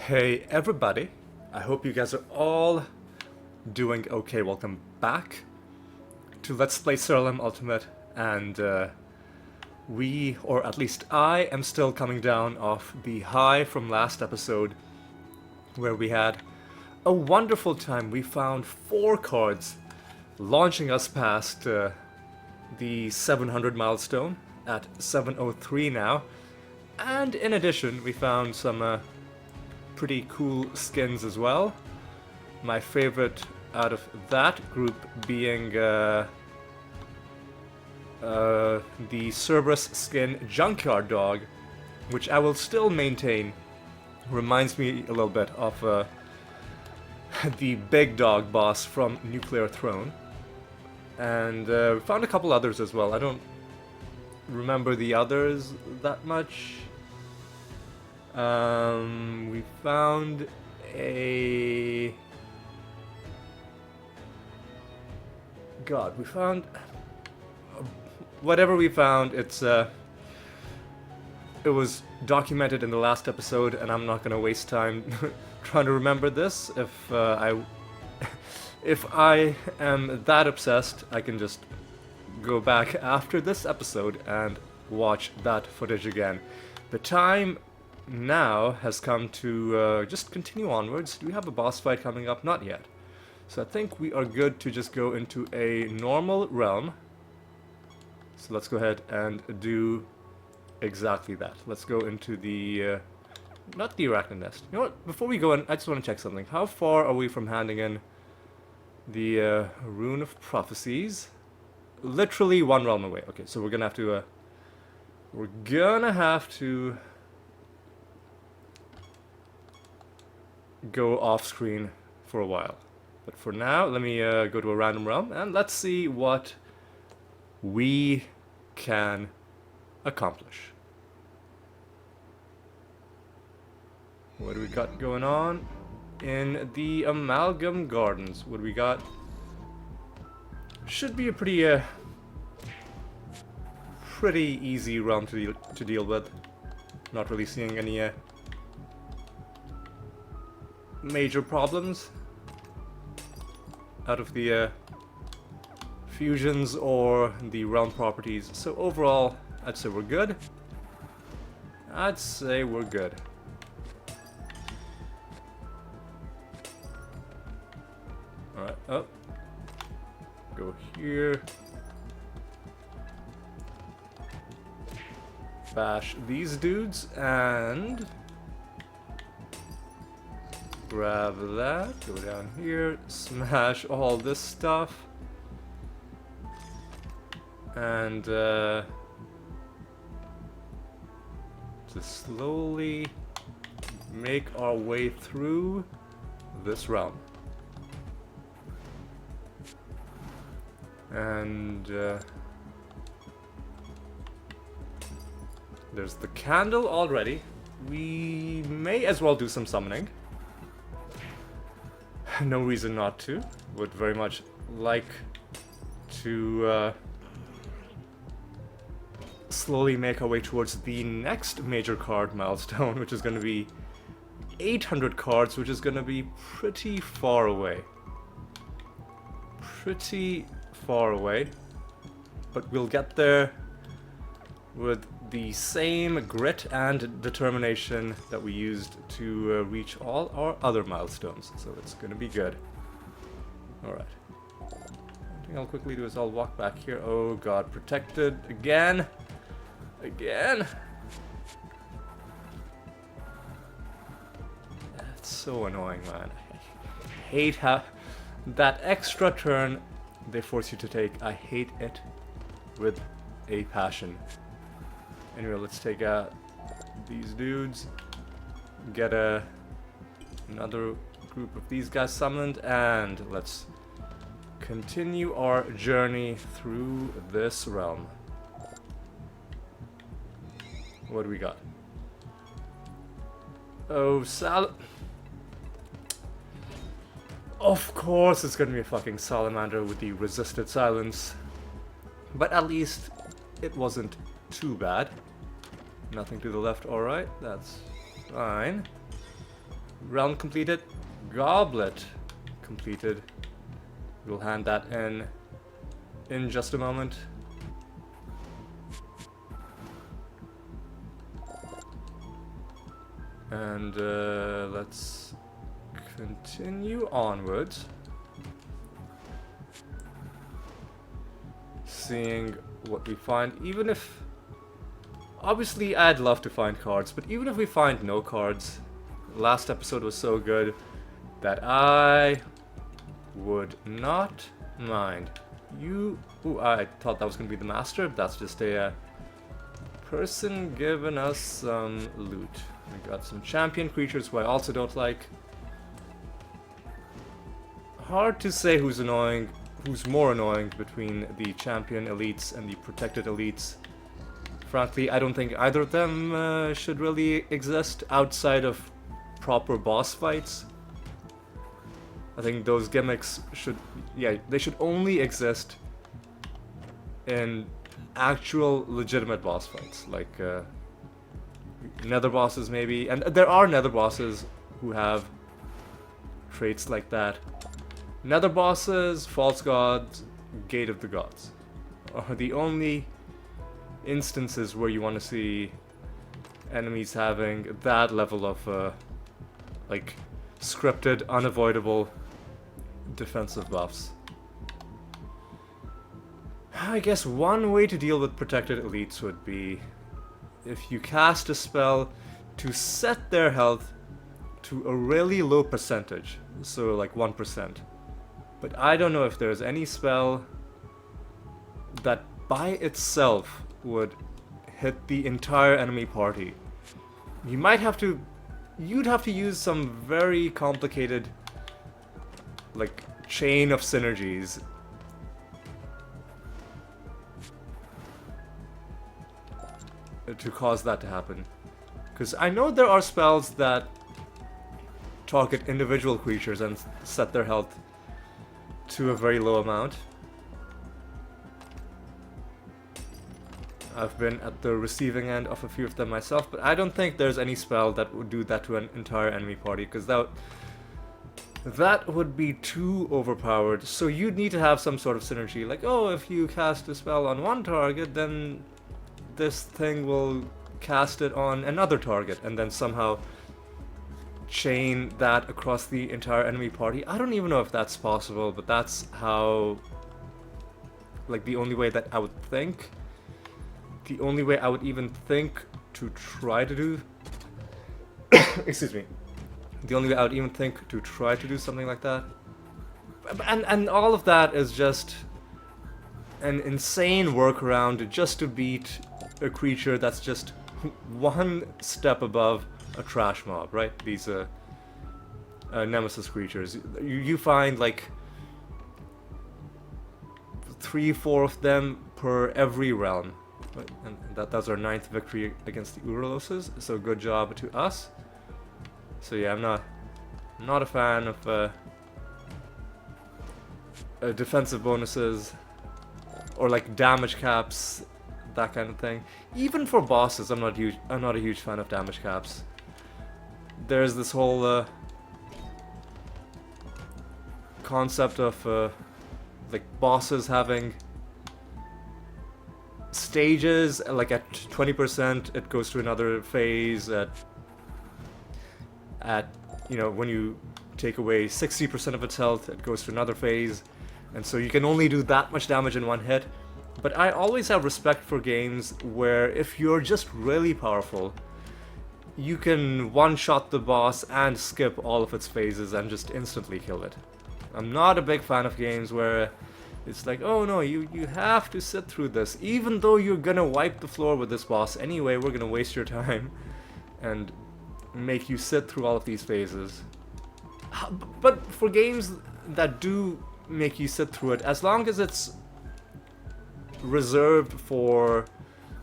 Hey everybody, I hope you guys are all doing okay. Welcome back to Let's Play Siralim Ultimate, and we, or at least I, am still coming down off the high from last episode where we had a wonderful time. We found 4 cards launching us past the 700 milestone at 703 now, and in addition we found some pretty cool skins as well. My favorite out of that group being the Cerberus skin Junkyard Dog, which I will still maintain reminds me a little bit of the big dog boss from Nuclear Throne. And we found a couple others as well. I don't remember the others that much. We found a... God, we found... Whatever we found, it was documented in the last episode, and I'm not gonna waste time trying to remember this. If I am that obsessed, I can just go back after this episode and watch that footage again. The time now has come to just continue onwards. Do we have a boss fight coming up? Not yet. So I think we are good to just go into a normal realm. So let's go ahead and do exactly that. Let's go into the... not the arachnid nest. You know what? Before we go in, I just want to check something. How far are we from handing in the Rune of Prophecies? Literally one realm away. Okay, so we're gonna have to... go off screen for a while. But for now, let me go to a random realm and let's see what we can accomplish. What do we got going on in the Amalgam Gardens? What do we got? Should be a pretty easy realm to deal with. Not really seeing any major problems out of the fusions or the realm properties. So overall, I'd say we're good. Alright, up. Go here. Bash these dudes and grab that, go down here, smash all this stuff, and just slowly make our way through this realm. And there's the candle already. We may as well do some summoning. No reason not to. Would very much like to slowly make our way towards the next major card milestone, which is going to be 800 cards, which is going to be pretty far away. But we'll get there with the same grit and determination that we used to reach all our other milestones, so it's gonna be good. Alright. One thing I'll quickly do is I'll walk back here. Oh god, protected again! Again! That's so annoying, man. I hate how that extra turn they force you to take. I hate it with a passion. Anyway, let's take out these dudes, get another group of these guys summoned, and let's continue our journey through this realm. What do we got? Oh, of course it's gonna be a fucking salamander with the resisted silence. But at least it wasn't too bad. Nothing to the left or right, that's fine. Realm completed. Goblet completed. We'll hand that in just a moment. And let's continue onwards. Seeing what we find, even if... Obviously, I'd love to find cards, but even if we find no cards, last episode was so good that I would not mind. Ooh, I thought that was going to be the master, but that's just a person giving us some loot. We got some champion creatures who I also don't like. Hard to say who's more annoying between the champion elites and the protected elites. Frankly, I don't think either of them should really exist outside of proper boss fights. I think those gimmicks should, they should only exist in actual legitimate boss fights, like nether bosses maybe, and there are nether bosses who have traits like that. Nether bosses, false gods, gate of the gods are the only instances where you want to see enemies having that level of like scripted, unavoidable defensive buffs. I guess one way to deal with protected elites would be if you cast a spell to set their health to a really low percentage, so like 1%. But I don't know if there's any spell that by itself would hit the entire enemy party. You'd have to use some very complicated like chain of synergies to cause that to happen. Because I know there are spells that target individual creatures and set their health to a very low amount. I've been at the receiving end of a few of them myself, but I don't think there's any spell that would do that to an entire enemy party, because that would be too overpowered. So you'd need to have some sort of synergy, like, oh, if you cast a spell on one target, then this thing will cast it on another target, and then somehow chain that across the entire enemy party. I don't even know if that's possible, but that's how, like, the only way that I would think, the only way I would even think to try to do excuse me, the only way I would even think to try to do something like that, and all of that is just an insane workaround just to beat a creature that's just one step above a trash mob, right? These nemesis creatures. You find like 3-4 of them per every realm, right? And that's our 9th victory against the Uroloses. So good job to us. So yeah, I'm not a fan of defensive bonuses or like damage caps, that kind of thing. Even for bosses, I'm not a huge fan of damage caps. There's this whole concept of like bosses having stages, like at 20% it goes to another phase, at you know, when you take away 60% of its health, it goes to another phase, and so you can only do that much damage in one hit. But I always have respect for games where if you're just really powerful, you can one-shot the boss and skip all of its phases and just instantly kill it. I'm not a big fan of games where it's like, oh no, you have to sit through this. Even though you're gonna wipe the floor with this boss anyway, we're gonna waste your time and make you sit through all of these phases. But for games that do make you sit through it, as long as it's reserved for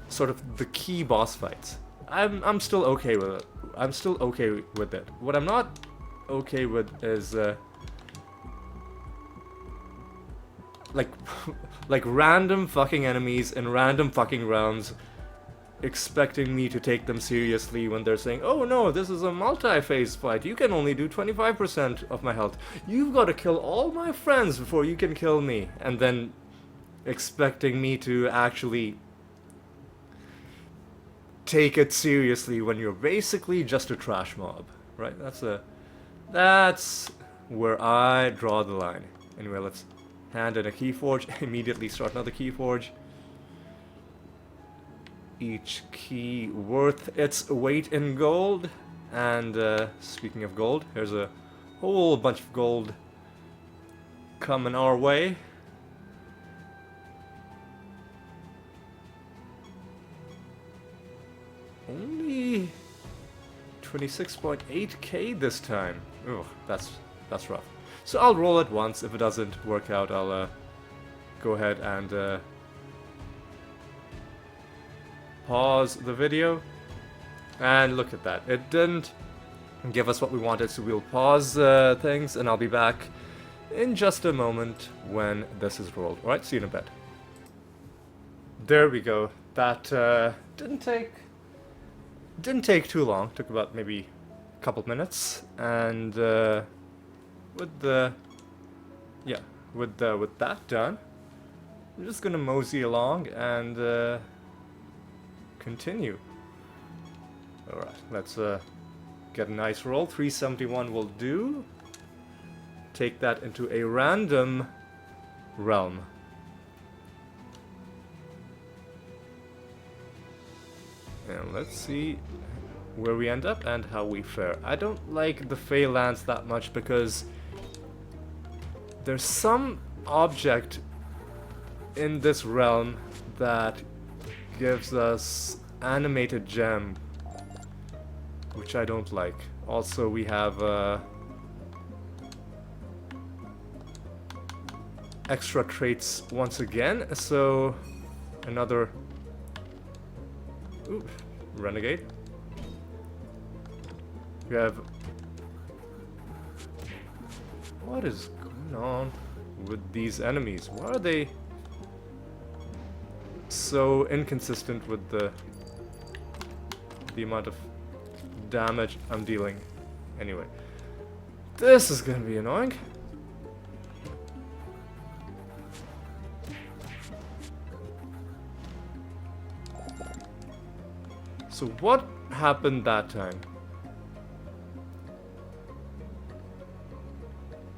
sort of the key boss fights, I'm still okay with it. I'm still okay with it. What I'm not okay with is like random fucking enemies in random fucking realms expecting me to take them seriously when they're saying, oh no, this is a multi-phase fight, you can only do 25% of my health, you've got to kill all my friends before you can kill me, and then expecting me to actually take it seriously when you're basically just a trash mob, right? That's where I draw the line. Anyway, let's hand in a keyforge, immediately start another keyforge. Each key worth its weight in gold. And speaking of gold, here's a whole bunch of gold coming our way. Only 26.8k this time. Ugh, that's rough. So I'll roll it once. If it doesn't work out, I'll go ahead and pause the video. And look at that. It didn't give us what we wanted, so we'll pause things, and I'll be back in just a moment when this is rolled. Alright, see you in a bit. There we go. That didn't take too long. Took about maybe a couple minutes, and with that done, I'm just gonna mosey along and continue. All right, let's get a nice roll. 371 will do. Take that into a random realm. And let's see where we end up and how we fare. I don't like the Fey lands that much because there's some object in this realm that gives us animated gem, which I don't like. Also, we have extra traits once again, so another renegade. We have... What is going on with these enemies? Why are they so inconsistent with the amount of damage I'm dealing? Anyway, this is gonna be annoying. So what happened that time?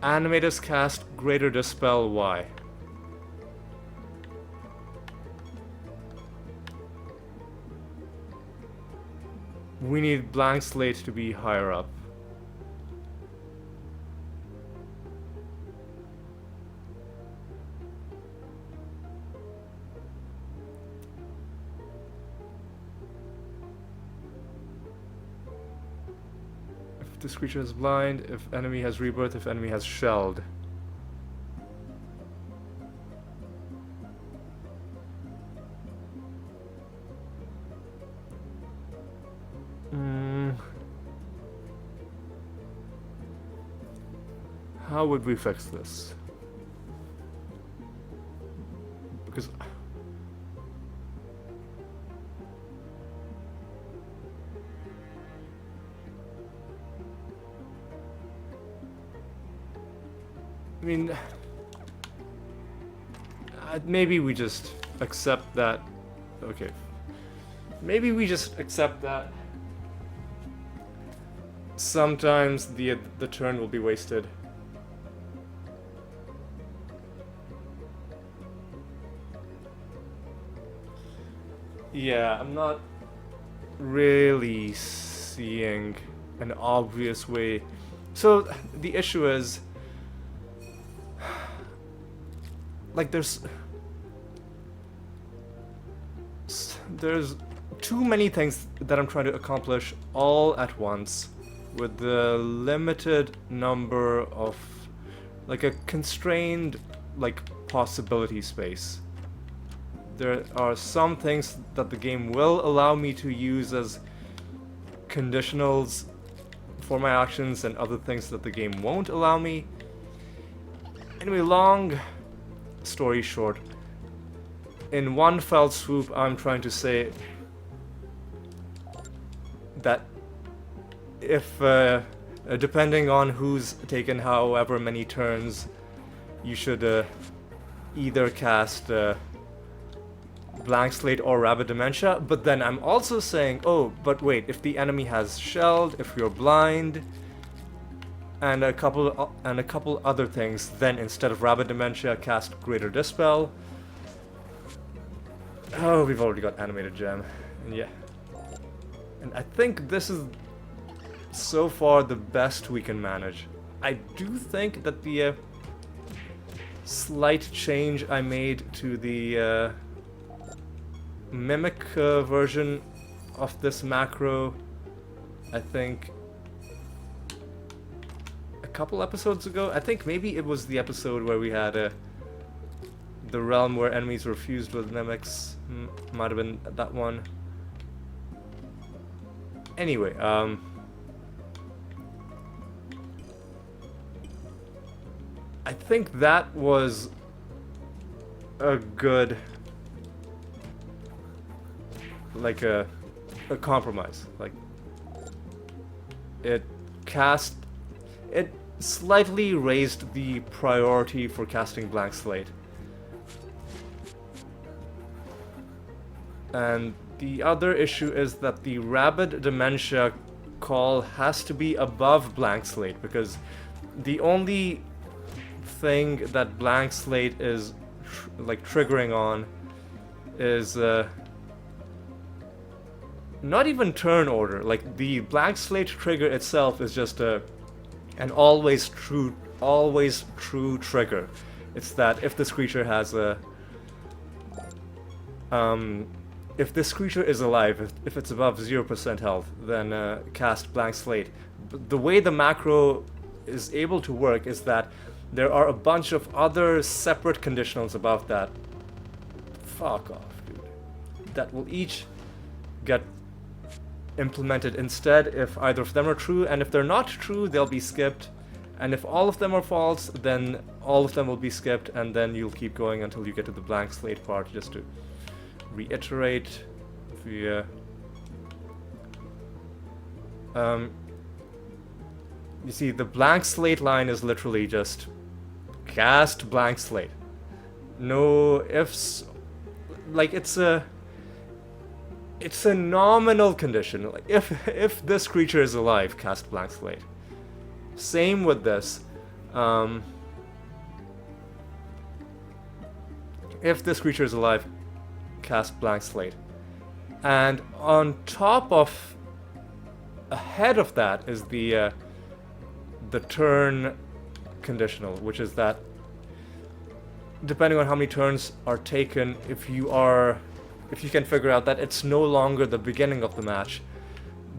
Animators cast Greater Dispel, why? We need Blank Slate to be higher up. This creature is blind, if enemy has rebirth, if enemy has shelled. How would we fix this? Because I mean, maybe we just accept that. Okay, maybe we just accept that sometimes the turn will be wasted. Yeah, I'm not really seeing an obvious way. So the issue is, like, there's too many things that I'm trying to accomplish all at once with the limited number of, like, a constrained, like, possibility space. There are some things that the game will allow me to use as conditionals for my actions, and other things that the game won't allow me. Anyway, long story short, in one fell swoop, I'm trying to say that if depending on who's taken however many turns, you should either cast Blank Slate or Rabid Dementia. But then I'm also saying, oh, but wait, if the enemy has shelled, if you're blind, and a couple other things, then instead of Rabid Dementia, cast Greater Dispel. Oh, we've already got Animated Gem, and yeah. And I think this is so far the best we can manage. I do think that the slight change I made to the Mimic version of this macro, I think a couple episodes ago, I think maybe it was the episode where we had the realm where enemies were fused with mimics, might have been that one. Anyway, I think that was a good, like a compromise. Like, it slightly raised the priority for casting Blank Slate. And the other issue is that the Rabid Dementia call has to be above Blank Slate, because the only thing that Blank Slate is triggering on is not even turn order. Like, the Blank Slate trigger itself is just an always true trigger. It's that if this creature has a if this creature is alive, if it's above 0% health, then cast Blank Slate. But the way the macro is able to work is that there are a bunch of other separate conditionals above that. Fuck off, dude. That will each get implemented instead if either of them are true, and if they're not true, they'll be skipped. And if all of them are false, then all of them will be skipped, and then you'll keep going until you get to the Blank Slate part. Just to reiterate, you see, the Blank Slate line is literally just cast Blank Slate. No ifs. Like, it's a nominal condition. Like, if this creature is alive, cast Blank Slate. Same with this. If this creature is alive, cast Blank Slate. And on top of, ahead of that is the turn conditional, which is that depending on how many turns are taken, if you can figure out that it's no longer the beginning of the match,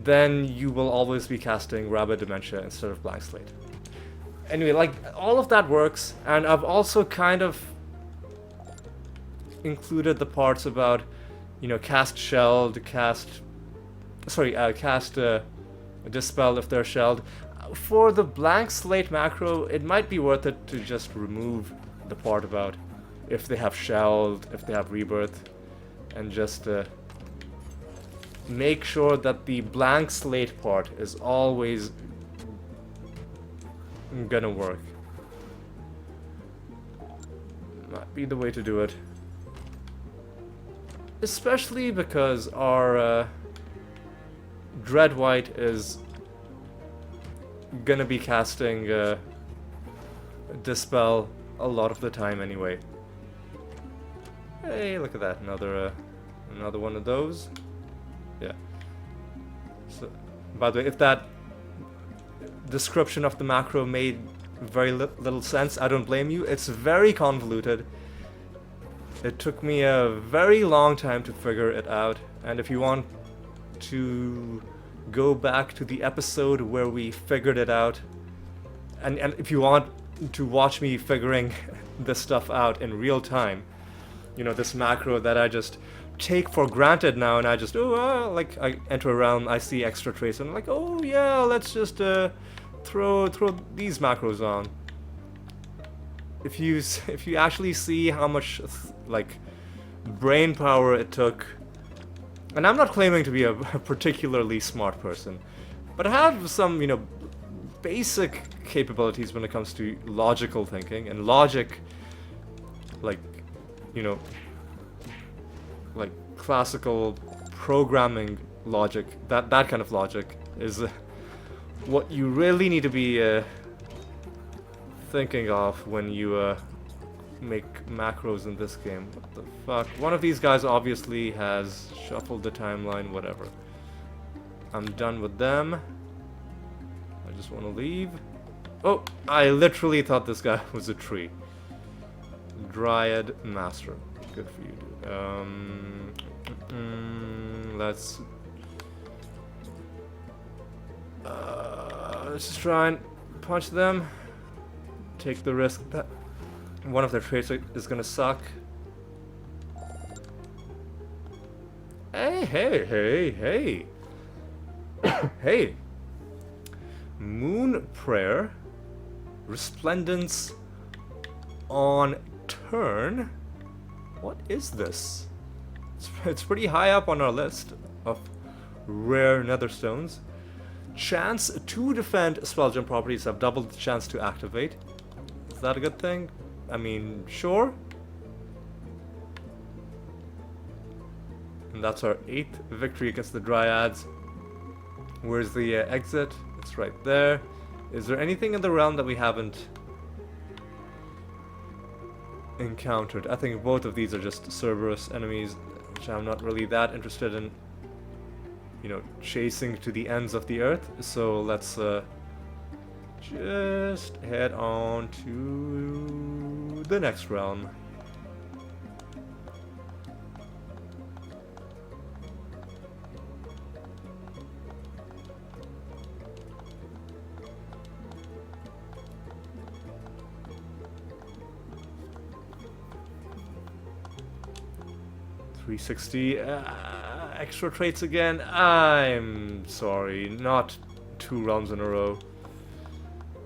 then you will always be casting Rabid Dementia instead of Blank Slate. Anyway, like, all of that works, and I've also kind of included the parts about, you know, cast shelled, cast dispel if they're shelled. For the Blank Slate macro, it might be worth it to just remove the part about if they have shelled, if they have rebirth, and just make sure that the Blank Slate part is always gonna work. Might be the way to do it. Especially because our Dread White is gonna be casting Dispel a lot of the time anyway. Hey, look at that, another one of those. Yeah. So, by the way, if that description of the macro made very little sense, I don't blame you. It's very convoluted. It took me a very long time to figure it out, and if you want to go back to the episode where we figured it out, and if you want to watch me figuring this stuff out in real time, you know, this macro that I just take for granted now, and I just, like, I enter a realm, I see extra trace, and I'm like, oh yeah, let's just throw these macros on. If you actually see how much like brain power it took And I'm not claiming to be a particularly smart person, but I have some, you know, basic capabilities when it comes to logical thinking, and logic, like, you know, like classical programming logic, that kind of logic is what you really need to be thinking of when you make macros in this game. What the fuck? One of these guys obviously has shuffled the timeline, whatever. I'm done with them. I just want to leave. Oh, I literally thought this guy was a tree. Dryad Master. Good for you, dude. Let's just try and punch them. Take the risk that one of their traits is gonna suck. Hey, hey, hey, hey. Hey. Moon Prayer. Resplendence on turn. What is this? It's pretty high up on our list of rare netherstones. Chance to defend spell gem properties have doubled the chance to activate. Is that a good thing? I mean, sure. And that's our 8th victory against the Dryads. Where's the exit? It's right there. Is there anything in the realm that we haven't encountered? I think both of these are just Cerberus enemies, which I'm not really that interested in, you know, chasing to the ends of the earth. So let's just head on to the next realm. $360 extra traits again. I'm sorry, not 2 realms in a row.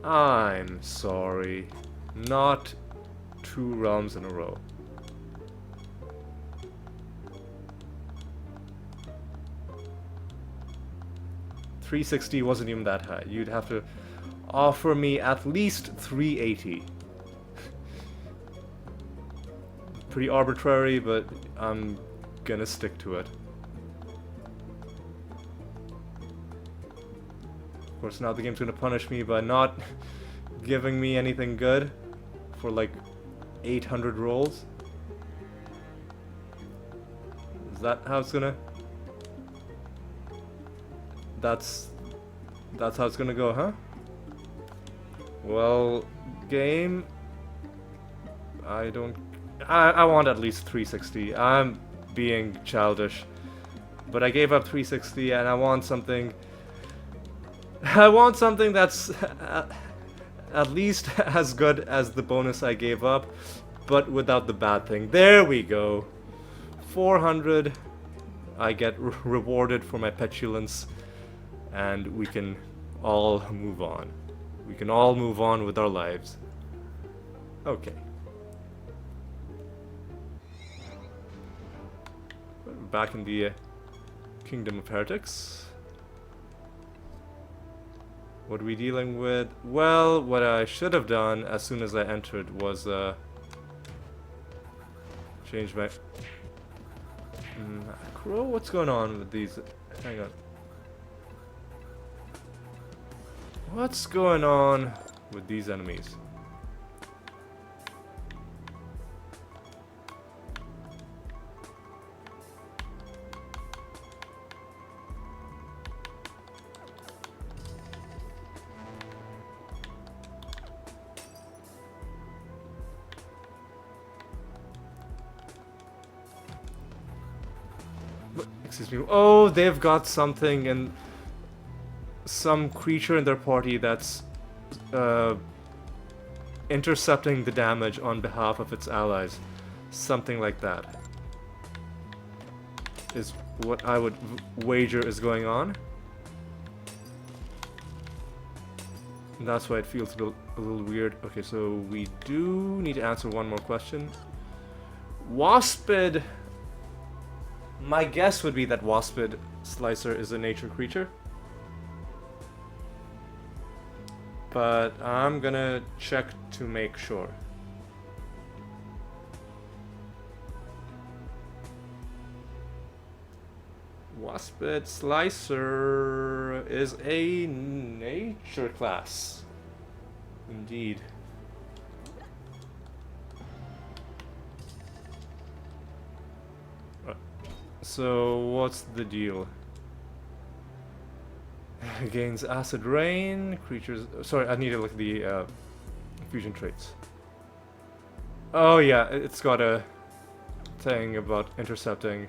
I'm sorry, not 2 realms in a row. $360 wasn't even that high. You'd have to offer me at least $380. Pretty arbitrary, but I'm gonna stick to it. Of course, now the game's gonna punish me by not giving me anything good for like 800 rolls. Is that how it's gonna? That's how it's gonna go, huh? Well, game, I want at least 360. I'm being childish, but I gave up 360 and I want something that's at least as good as the bonus I gave up, but without the bad thing. There we go. 400. I get rewarded for my petulance, and we can all move on. We can all move on with our lives. Okay. Back in the Kingdom of Heretics. What are we dealing with? Well, what I should have done as soon as I entered was change my macro. What's going on with these? Hang on. What's going on with these enemies? Excuse me. Oh, they've got something, and some creature in their party that's intercepting the damage on behalf of its allies. Something like that is what I would wager is going on. And that's why it feels a little weird. Okay, so we do need to answer one more question. Waspid My guess would be that Waspid Slicer is a nature creature. But I'm gonna check to make sure. Waspid Slicer is a nature class. Indeed. So what's the deal? Gains acid rain, creatures... Sorry, I need to look at the fusion traits. Oh yeah, it's got a thing about intercepting.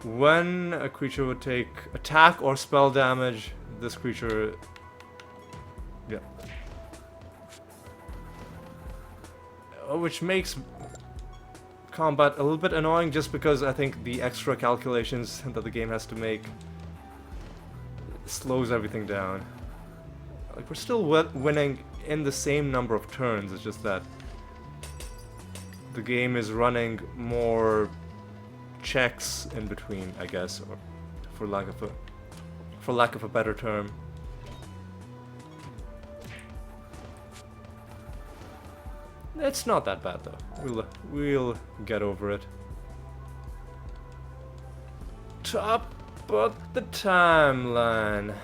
When a creature would take attack or spell damage, this creature... Yeah. Which makes combat a little bit annoying just because I think the extra calculations that the game has to make slows everything down. Like, we're still winning in the same number of turns, it's just that the game is running more checks in between, I guess, or for lack of a better term. It's not that bad though. We'll get over it. Top of the timeline.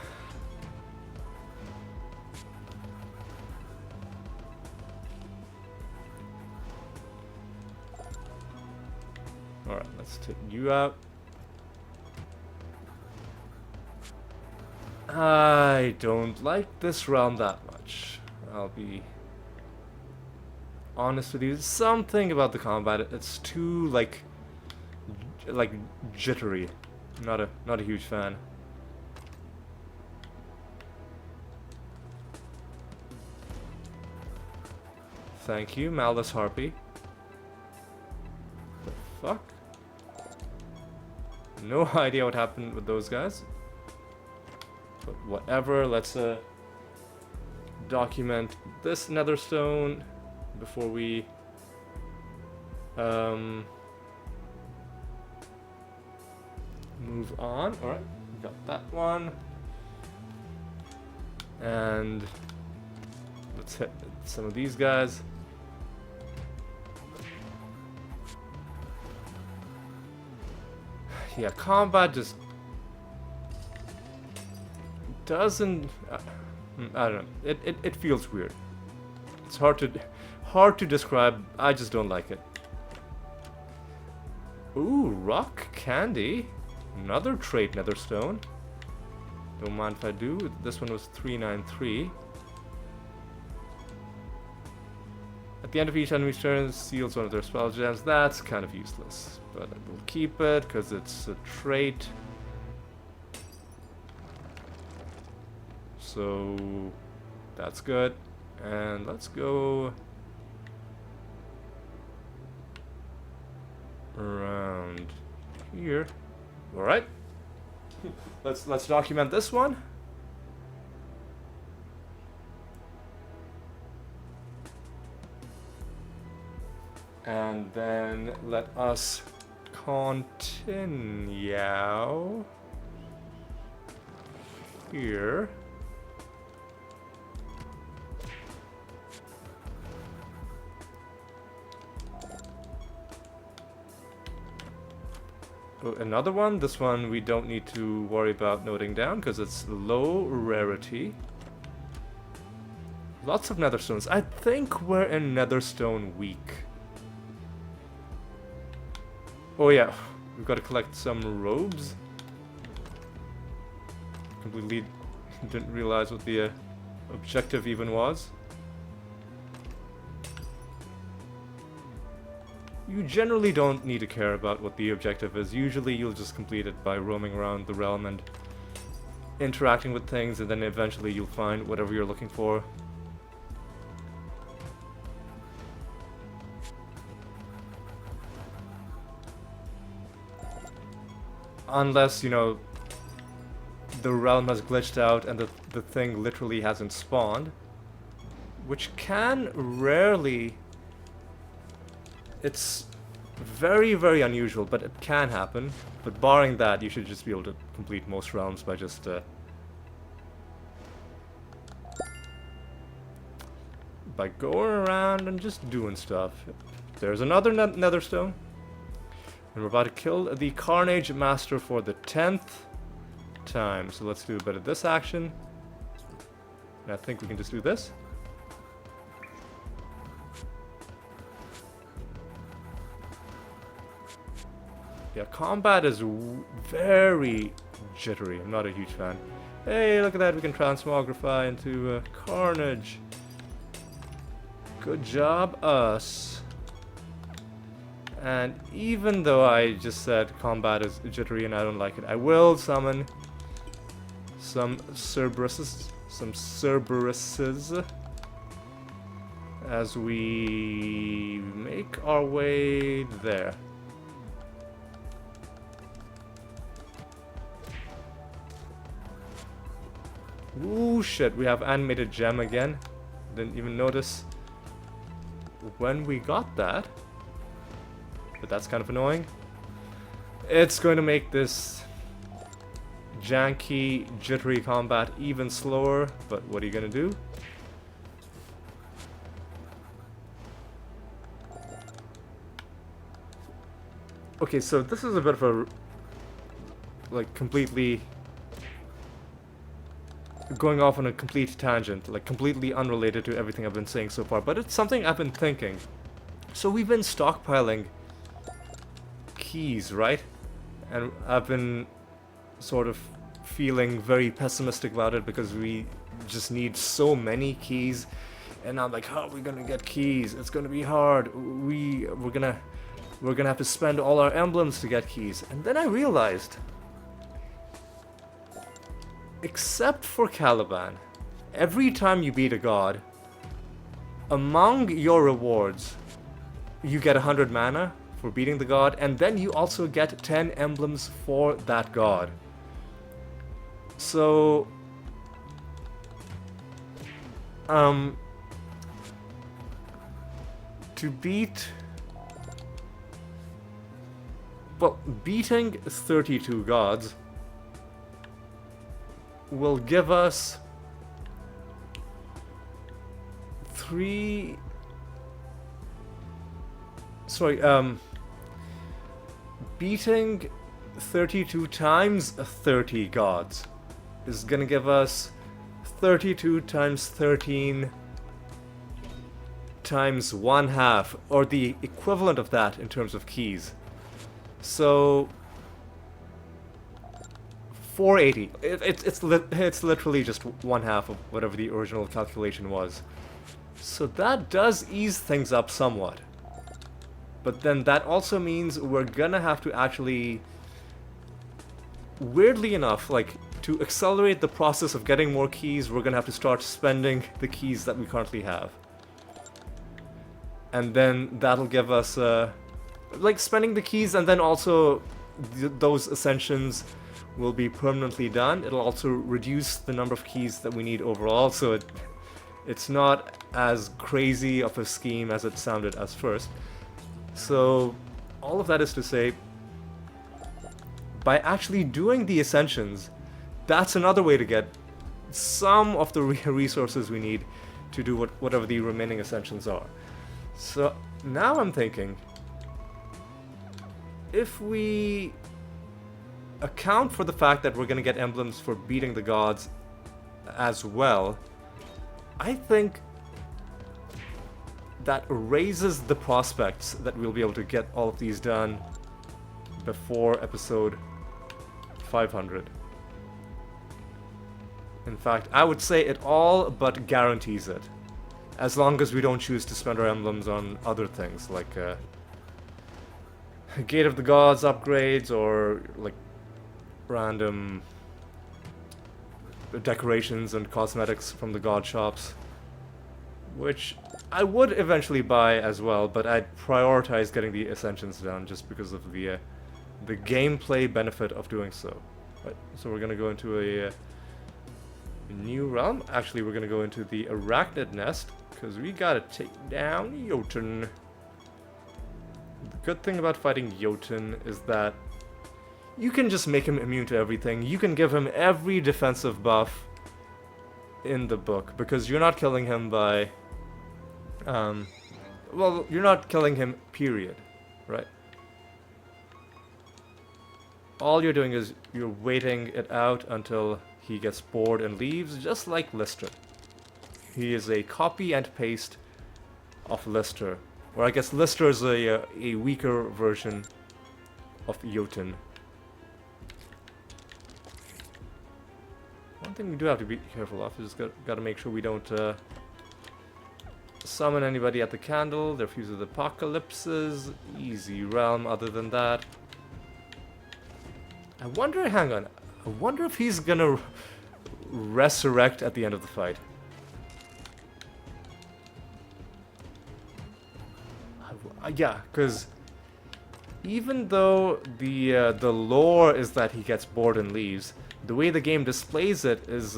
Alright, let's take you out. I don't like this realm that much. I'll be honest with you. Something about the combat, it's too like jittery. Not a huge fan. Thank you, Malice Harpy. The fuck? No idea what happened with those guys. But whatever, let's document this netherstone before we move on. Alright, got that one. And let's hit some of these guys. Yeah, combat just doesn't... I don't know. It feels weird. It's hard to describe. I just don't like it. Ooh, rock candy. Another trait, netherstone. Don't mind if I do. This one was 393. At the end of each enemy's turn, seals one of their spell gems. That's kind of useless, but I will keep it because it's a trait. So that's good. And let's go around here. All right. Let's document this one. And then let us continue here. Oh, another one. This one we don't need to worry about noting down because it's low rarity. Lots of netherstones. I think we're in netherstone week. Oh yeah, we've got to collect some robes. Completely didn't realize what the objective even was. You generally don't need to care about what the objective is. Usually you'll just complete it by roaming around the realm and interacting with things, and then eventually you'll find whatever you're looking for. Unless, you know, the realm has glitched out and the thing literally hasn't spawned. Which can rarely... It's Very, very unusual, but it can happen. But barring that, you should just be able to complete most realms by just by going around and just doing stuff. There's another nether stone. And we're about to kill the Carnage Master for the 10th time. So let's do a bit of this action. And I think we can just do this. Yeah, combat is very jittery. I'm not a huge fan. Hey, look at that. We can transmogrify into Carnage. Good job, us. And even though I just said combat is jittery and I don't like it, I will summon some Cerberuses. As we make our way there. Ooh, shit, we have animated gem again. Didn't even notice when we got that. But that's kind of annoying. It's going to make this janky, jittery combat even slower, but what are you going to do? Okay, so this is a bit of a, like, completely going off on a complete tangent, like completely unrelated to everything I've been saying so far, but it's something I've been thinking. So we've been stockpiling keys, right? And I've been sort of feeling very pessimistic about it because we just need so many keys, and I'm like, how are we gonna get keys? It's gonna be hard. We're gonna have to spend all our emblems to get keys. And then I realized, except for Caliban, every time you beat a god, among your rewards, you get 100 mana for beating the god, and then you also get 10 emblems for that god. So, to beat... Well, beating 32 gods will give us beating 32 times 30 gods is gonna give us 32 times 13 times 1/2, or the equivalent of that in terms of keys. So 480. It's literally just 1/2 of whatever the original calculation was. So that does ease things up somewhat. But then that also means we're gonna have to actually, weirdly enough, like, to accelerate the process of getting more keys, we're gonna have to start spending the keys that we currently have. And then that'll give us, like, spending the keys, and then also those ascensions will be permanently done. It'll also reduce the number of keys that we need overall, so it's not as crazy of a scheme as it sounded at first. So all of that is to say, by actually doing the ascensions, that's another way to get some of the resources we need to do whatever the remaining ascensions are. So now I'm thinking, if we account for the fact that we're going to get emblems for beating the gods as well, I think that raises the prospects that we'll be able to get all of these done before episode 500. In fact, I would say it all but guarantees it, as long as we don't choose to spend our emblems on other things like Gate of the Gods upgrades, or like random decorations and cosmetics from the god shops, which I would eventually buy as well, but I'd prioritize getting the ascensions done just because of the gameplay benefit of doing so. Right, so we're gonna go into a new realm. Actually, we're gonna go into the Arachnid Nest because we gotta take down Jotun. The good thing about fighting Jotun is that you can just make him immune to everything. You can give him every defensive buff in the book, because you're not killing him by... well, you're not killing him, period, right? All you're doing is you're waiting it out until he gets bored and leaves, just like Lister. He is a copy and paste of Lister. Or I guess Lister is a weaker version of Jotun. One thing we do have to be careful of is got to make sure we don't summon anybody at the candle. Their Fuse of the Apocalypses. Easy realm other than that. I wonder, hang on, I wonder if he's gonna resurrect at the end of the fight. Yeah, because even though the lore is that he gets bored and leaves, the way the game displays it is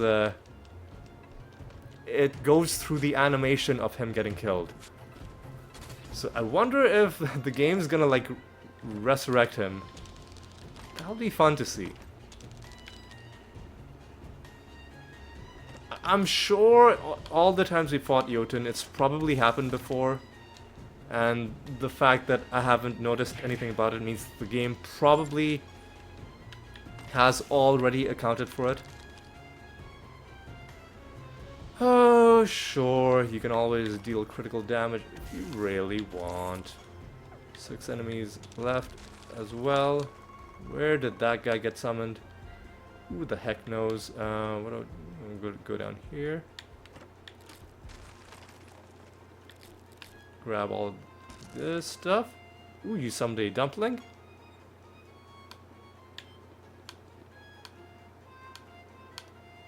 it goes through the animation of him getting killed. So I wonder if the game's gonna like resurrect him. That'll be fun to see. I'm sure all the times we fought Jotun, it's probably happened before. And the fact that I haven't noticed anything about it means the game probably has already accounted for it. Oh, sure, you can always deal critical damage if you really want. 6 enemies left as well. Where did that guy get summoned? Who the heck knows? I'm gonna go down here. Grab all this stuff. Ooh, you summoned a dumpling.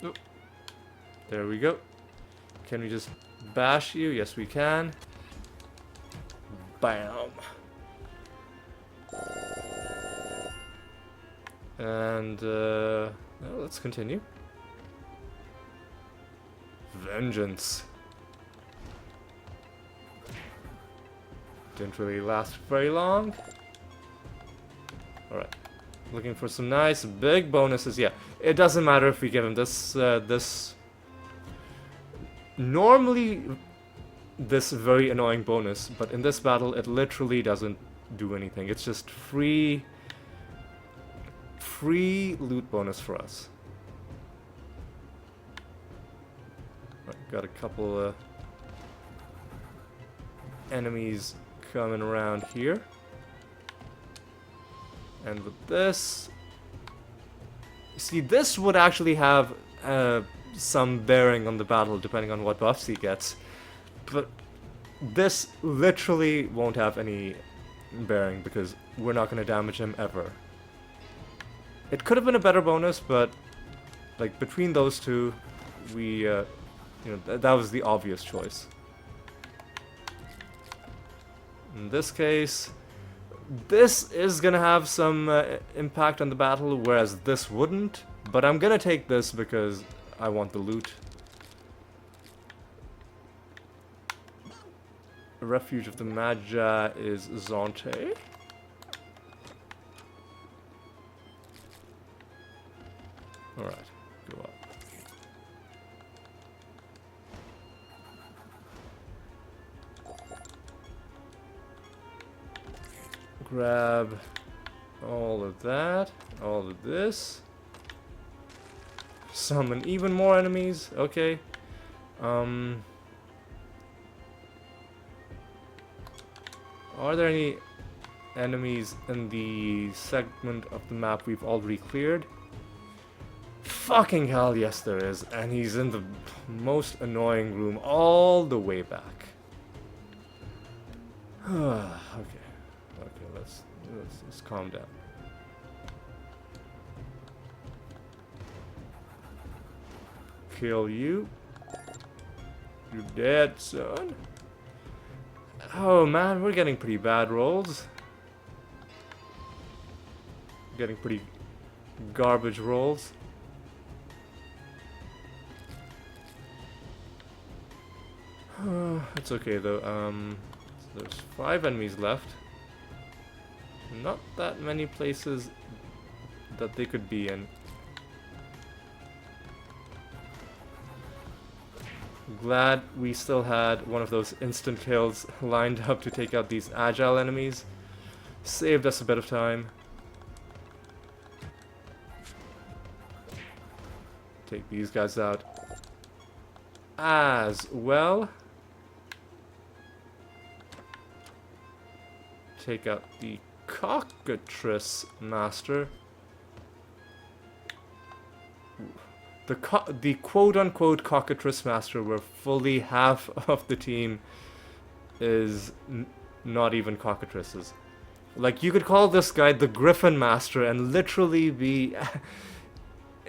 Oh, there we go. Can we just bash you? Yes, we can. Bam. And, well, let's continue. Vengeance. Didn't really last very long. Alright. Looking for some nice big bonuses. Yeah, it doesn't matter if we give him this, normally this very annoying bonus, but in this battle it literally doesn't do anything. It's just free loot bonus for us. Right, got a couple enemies coming around here. And with this, see, this would actually have some bearing on the battle depending on what buffs he gets, but this literally won't have any bearing because we're not going to damage him ever. It could have been a better bonus, but like between those two, we you know, that was the obvious choice. In this case, this is gonna have some impact on the battle, whereas this wouldn't. But I'm gonna take this because I want the loot. Refuge of the Magi is Zantai. Alright, go up. Grab all of that, all of this. Summon even more enemies, okay. Are there any enemies in the segment of the map we've already cleared? Fucking hell, yes there is, and he's in the most annoying room all the way back. Okay, let's calm down. Kill you. You're dead, son. Oh man, we're getting pretty bad rolls. Getting pretty garbage rolls. It's okay though. So there's 5 enemies left. not that many places that they could be in. Glad we still had one of those instant kills lined up to take out these agile enemies. Saved us a bit of time. Take these guys out as well. Take out the cockatrice master. The quote-unquote cockatrice master, where fully half of the team is not even cockatrices. Like, you could call this guy the Griffin Master and literally be,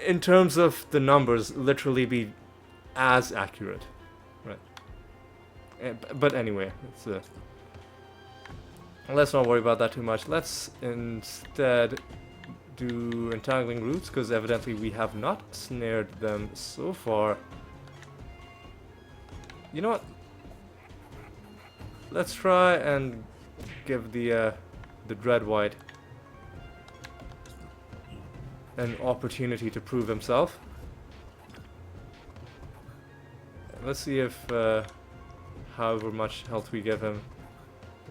in terms of the numbers, literally be as accurate. Right. But anyway, let's not worry about that too much. Let's instead do entangling roots, because evidently we have not snared them so far. You know what? Let's try and give the Dread White an opportunity to prove himself. Let's see if however much health we give him,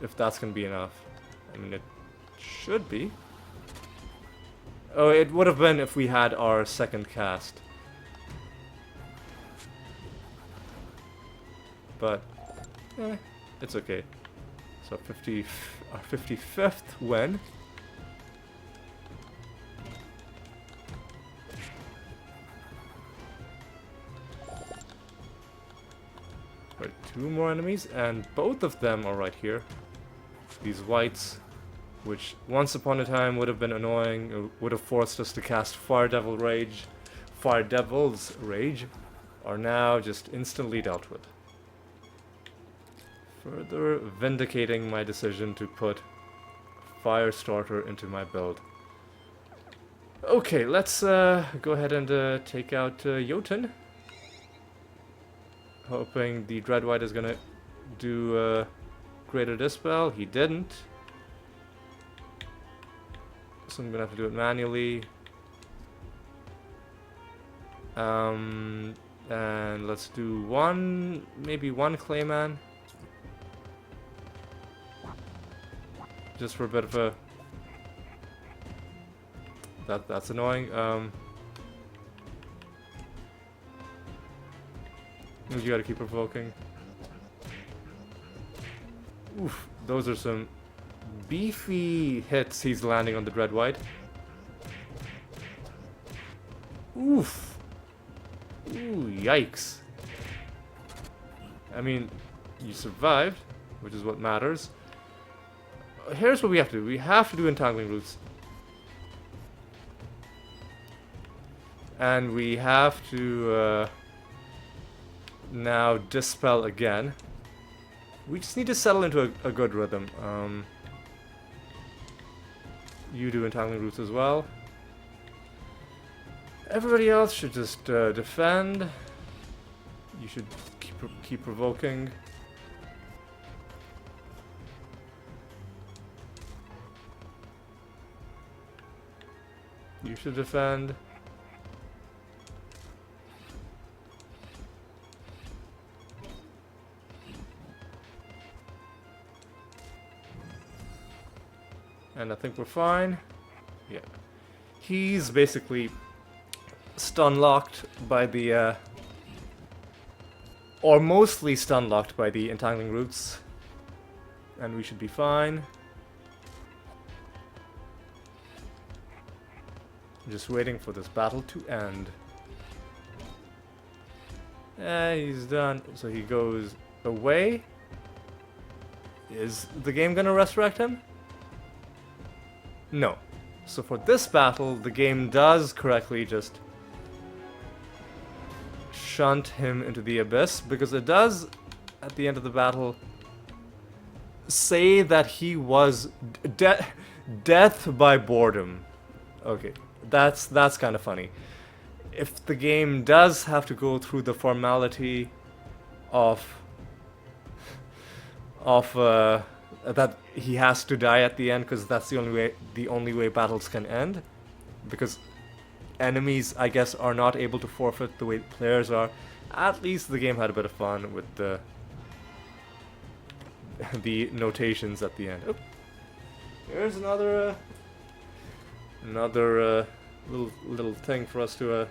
if that's gonna be enough. I mean, it should be. Oh, it would have been if we had our second cast. But, it's okay. So our 55th win. Right, 2 more enemies, and both of them are right here. These whites, which once upon a time would have been annoying, would have forced us to cast Fire Devil's Rage, are now just instantly dealt with. Further vindicating my decision to put Firestarter into my build. Okay, let's go ahead and take out Jotun. Hoping the Dreadwhite is gonna do Greater Dispel. He didn't. So I'm gonna have to do it manually. And let's do maybe one Clayman. Just for a bit of a... That's annoying. You gotta keep provoking. Oof, those are some beefy hits he's landing on the Dreadwhite. Oof. Ooh, yikes. I mean, you survived, which is what matters. Here's what we have to do. We have to do Entangling Roots. And we have to now Dispel again. We just need to settle into a good rhythm. You do Entangling Roots as well. Everybody else should just defend. You should keep provoking. You should defend. And I think we're fine. Yeah. He's basically stun-locked by the... or mostly stun-locked by the Entangling Roots. And we should be fine. Just waiting for this battle to end. He's done. So he goes away. Is the game gonna resurrect him? No. So for this battle, the game does correctly just shunt him into the abyss, because it does, at the end of the battle, say that he was death by boredom. Okay, that's kind of funny. If the game does have to go through the formality of that he has to die at the end because that's the only way battles can end. Because enemies, I guess, are not able to forfeit the way players are. At least the game had a bit of fun with the the notations at the end. Oh, here's another little thing for us to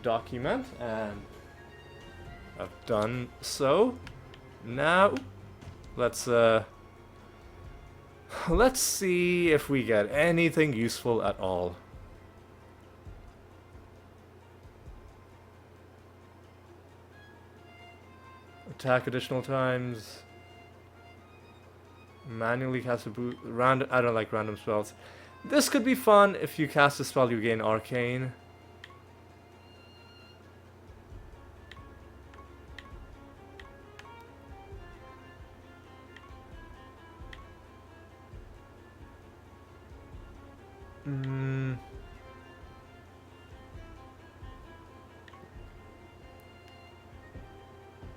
document, and I've done so. Now let's see if we get anything useful at all. Attack additional times. Manually cast a boost. Random. I don't like random spells. This could be fun. If you cast a spell, you gain arcane.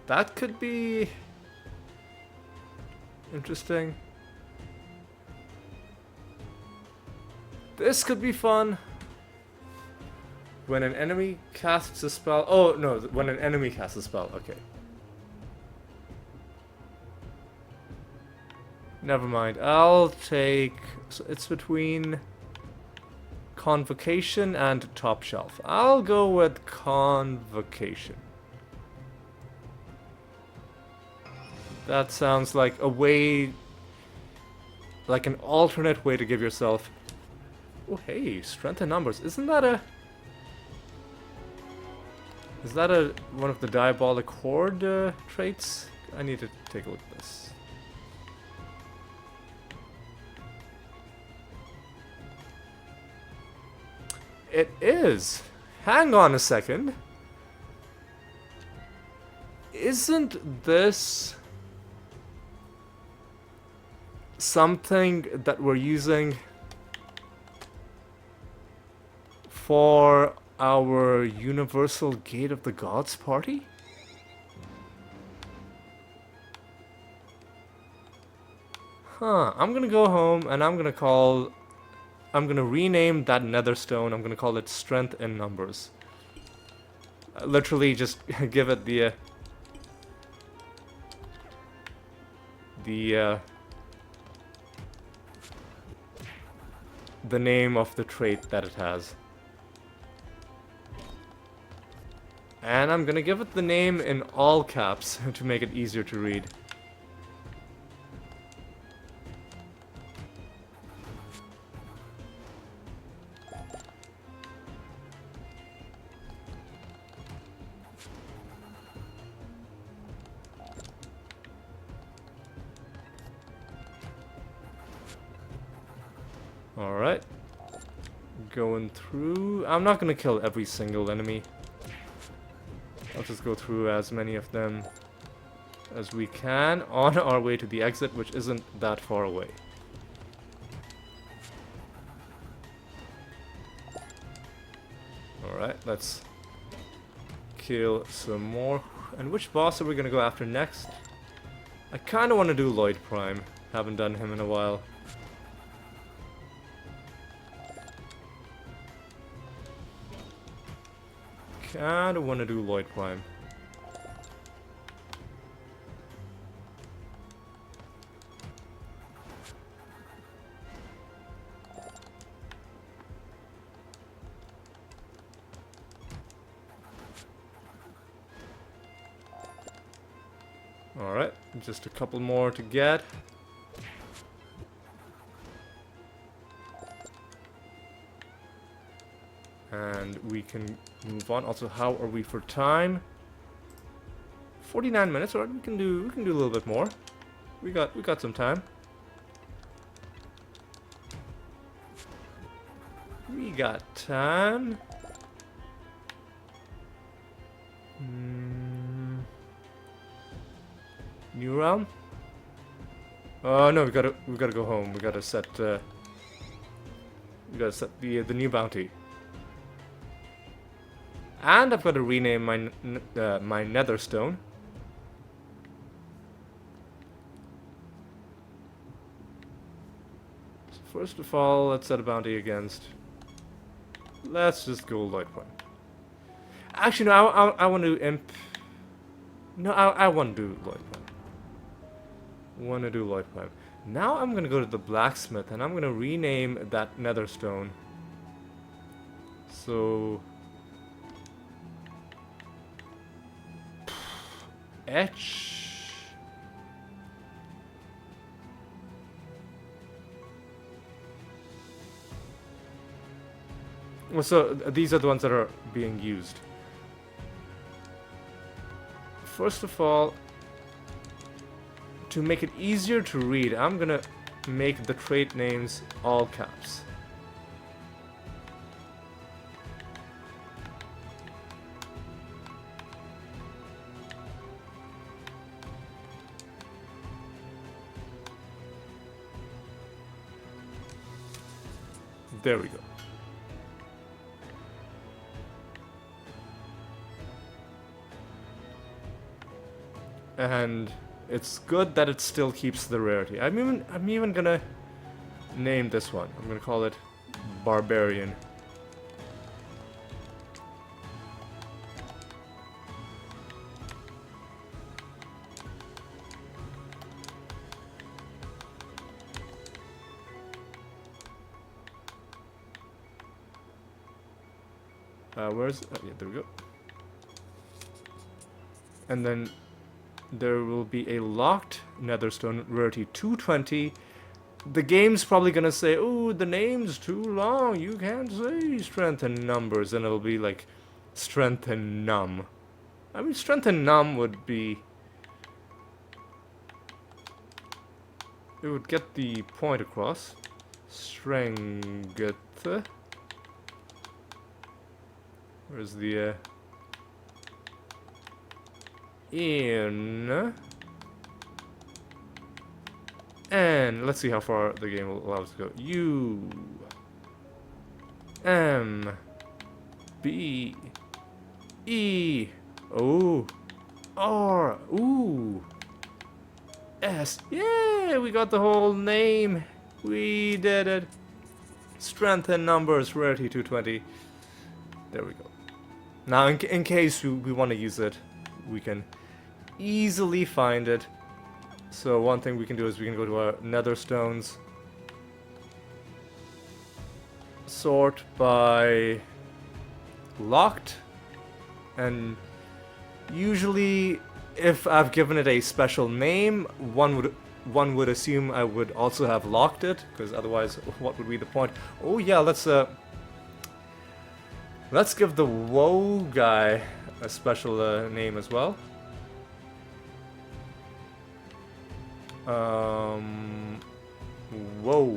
That could be interesting. This could be fun. When an enemy casts a spell... Oh, no, when an enemy casts a spell, okay. Never mind, I'll take... So it's between Convocation and Top Shelf. I'll go with Convocation. That sounds like a way... like an alternate way to give yourself... Oh, hey, strength in numbers. Isn't that a... Is that one of the Diabolic Horde traits? I need to take a look at this. It is. Hang on a second. Isn't this something that we're using for our Universal Gate of the Gods party? Huh, I'm gonna go home and I'm gonna rename that netherstone. I'm gonna call it Strength in Numbers. Literally just give it the name of the trait that it has. And I'm gonna give it the name in all caps to make it easier to read. Alright. Going through... I'm not gonna kill every single enemy. I'll just go through as many of them as we can on our way to the exit, which isn't that far away. Alright, let's kill some more. And which boss are we gonna go after next? I kinda wanna do Lloyd Prime. Haven't done him in a while. Kinda wanna do Lloyd Prime. Alright, just a couple more to get. And we can move on. Also, how are we for time? 49 minutes. Alright, we can do a little bit more. We got some time. We got time. New realm? Oh no, we gotta go home. We gotta set the new bounty. And I've got to rename my netherstone. First of all, let's set a bounty against. Let's just go light point. Actually, no, I want to imp. No, I want to do light point. Want to do light point. Now I'm gonna go to the blacksmith and I'm gonna rename that nether stone. So etch. Well, so these are the ones that are being used. First of all, to make it easier to read, I'm gonna make the trait names all caps. There we go. And it's good that it still keeps the rarity. I'm even gonna name this one. I'm gonna call it Barbarian. Where's... yeah, there we go. And then there will be a locked netherstone, rarity 220. The game's probably gonna say, oh, the name's too long, you can't say strength and numbers, and it'll be like strength and num. I mean, strength and num would be... it would get the point across. Strength. Where's the... in, and let's see how far the game will allow us to go. U M B E O R ooh S. Yeah, we got the whole name. We did it. Strength and numbers, rarity 220. There we go. Now, in case we want to use it, we can easily find it. So one thing we can do is we can go to our nether stones, sort by locked, and usually if I've given it a special name, one would assume I would also have locked it, because otherwise what would be the point? Oh yeah, let's give the woe guy a special name as well. Whoa.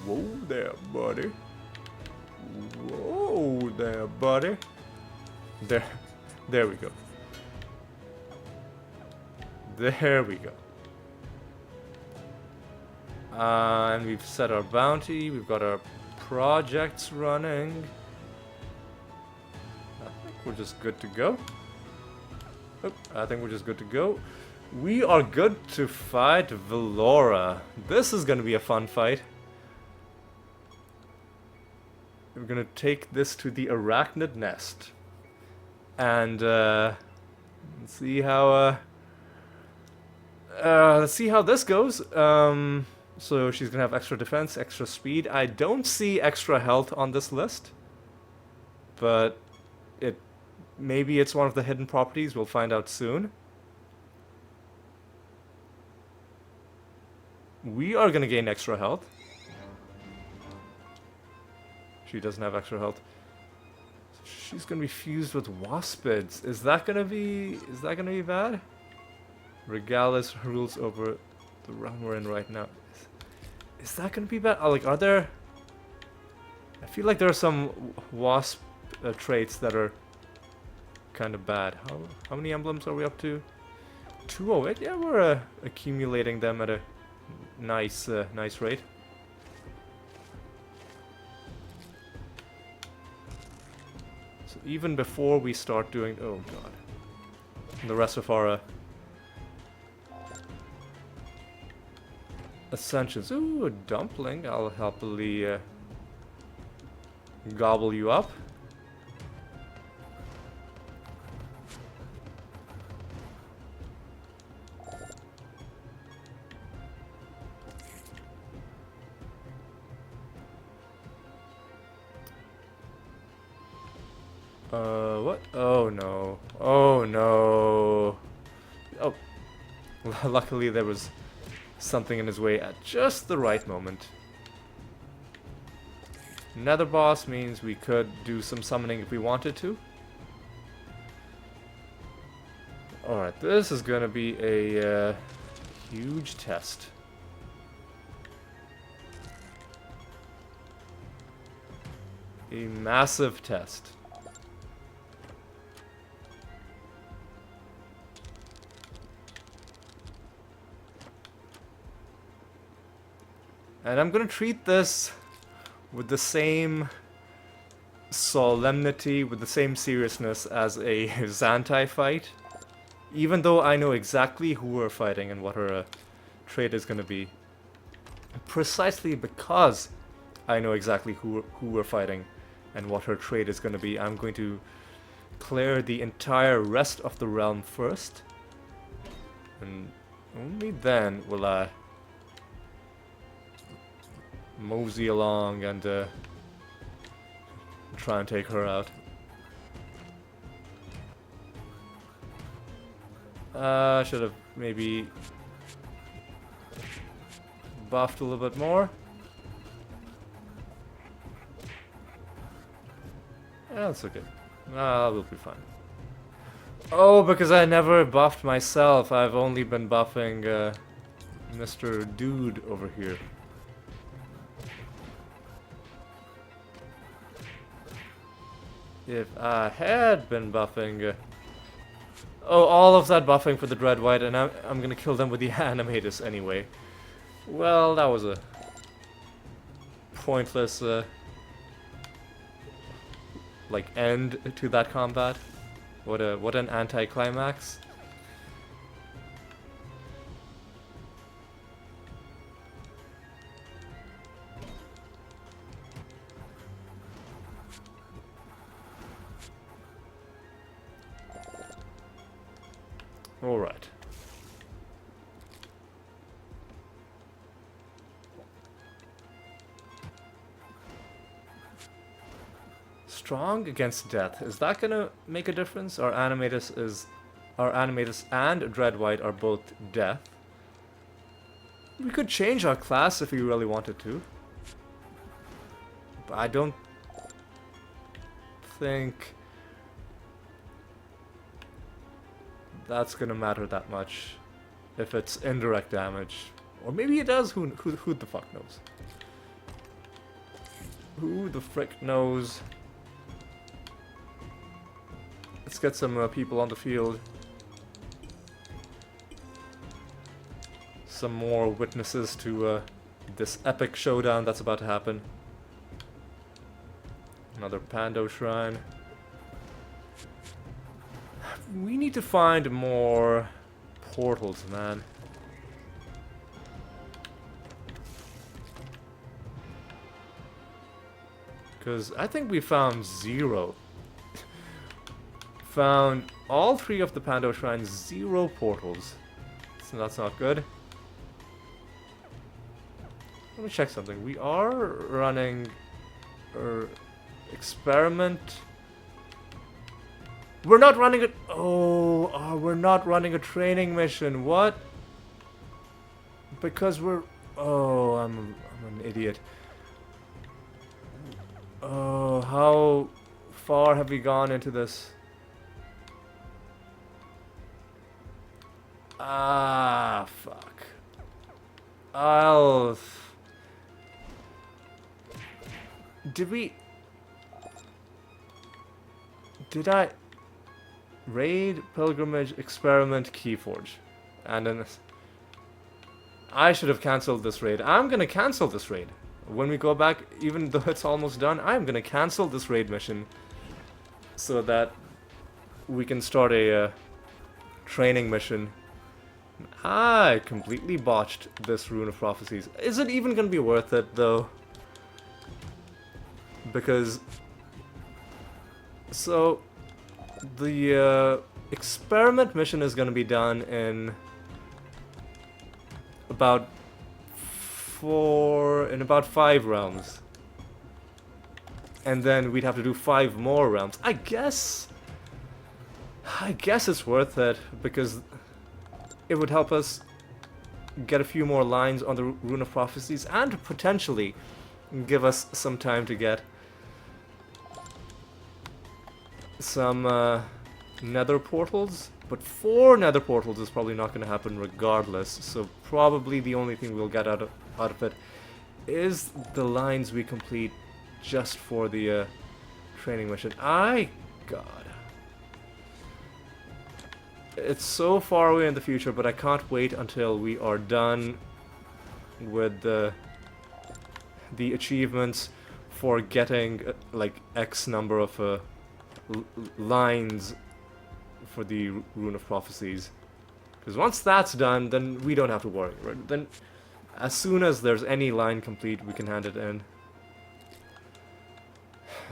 Whoa there, buddy. Whoa there, buddy. There we go. There we go. And we've set our bounty, we've got our projects running. I think we're just good to go. I think we're just good to go. We are good to fight Vlora. This is gonna be a fun fight. We're gonna take this to the arachnid nest. And let's see how this goes. So she's gonna have extra defense, extra speed. I don't see extra health on this list, but maybe it's one of the hidden properties. We'll find out soon. We are gonna gain extra health. She doesn't have extra health. She's gonna be fused with waspids. Is that gonna be bad? Regalis rules over the realm we're in right now. Is that gonna be bad? Oh, like, are there... I feel like there are some wasp traits that are kind of bad. How many emblems are we up to? 208? Yeah, we're accumulating them at a nice rate. So even before we start doing... oh god. The rest of our Ascensions. Ooh, a dumpling. I'll happily gobble you up. What? Oh no. Oh no. Oh. Luckily there was something in his way at just the right moment. Nether boss means we could do some summoning if we wanted to. Alright, this is gonna be a huge test. A massive test. And I'm gonna treat this with the same solemnity, with the same seriousness as a Zantai fight. Even though I know exactly who we're fighting and what her trait is gonna be. Precisely because I know exactly who we're fighting and what her trait is gonna be, I'm going to clear the entire rest of the realm first. And only then will I mosey along and try and take her out. Should have maybe buffed a little bit more. Yeah, that's okay. We'll be fine. Oh, because I never buffed myself. I've only been buffing Mr. Dude over here. If I had been buffing... oh, all of that buffing for the Dread White, and I'm gonna kill them with the Animatus anyway. Well, that was a pointless, like, end to that combat. What an anticlimax. All right. Strong against death. Is that gonna make a difference? Our Animatus and Dreadwhite are both death. We could change our class if we really wanted to. But I don't think that's gonna matter that much if it's indirect damage. Or maybe it does, who the fuck knows? Who the frick knows? Let's get some people on the field. Some more witnesses to this epic showdown that's about to happen. Another Pando Shrine. We need to find more portals, man. Because I think we found 0. Found all 3 of the Pando Shrines, 0 portals. So that's not good. Let me check something. We are running experiment. We're not running a... oh, we're not running a training mission. What? Because we're... oh, I'm an idiot. Oh, how far have we gone into this? Ah, fuck. Did I... raid, pilgrimage, experiment, keyforge. And then... I should have cancelled this raid. I'm gonna cancel this raid. When we go back, even though it's almost done, I'm gonna cancel this raid mission. So that we can start a training mission I completely botched this Rune of Prophecies. Is it even gonna be worth it, though? Because... So... The experiment mission is gonna be done in... about... in about 5 realms. And then we'd have to do 5 more realms. I guess it's worth it, because it would help us get a few more lines on the Rune of Prophecies, and potentially give us some time to get some nether portals. But 4 nether portals is probably not going to happen regardless, so probably the only thing we'll get out of it is the lines we complete just for the training mission. God. It's so far away in the future, but I can't wait until we are done with the achievements for getting like X number of lines for the Rune of Prophecies. Because once that's done, then we don't have to worry, right? Then as soon as there's any line complete, we can hand it in.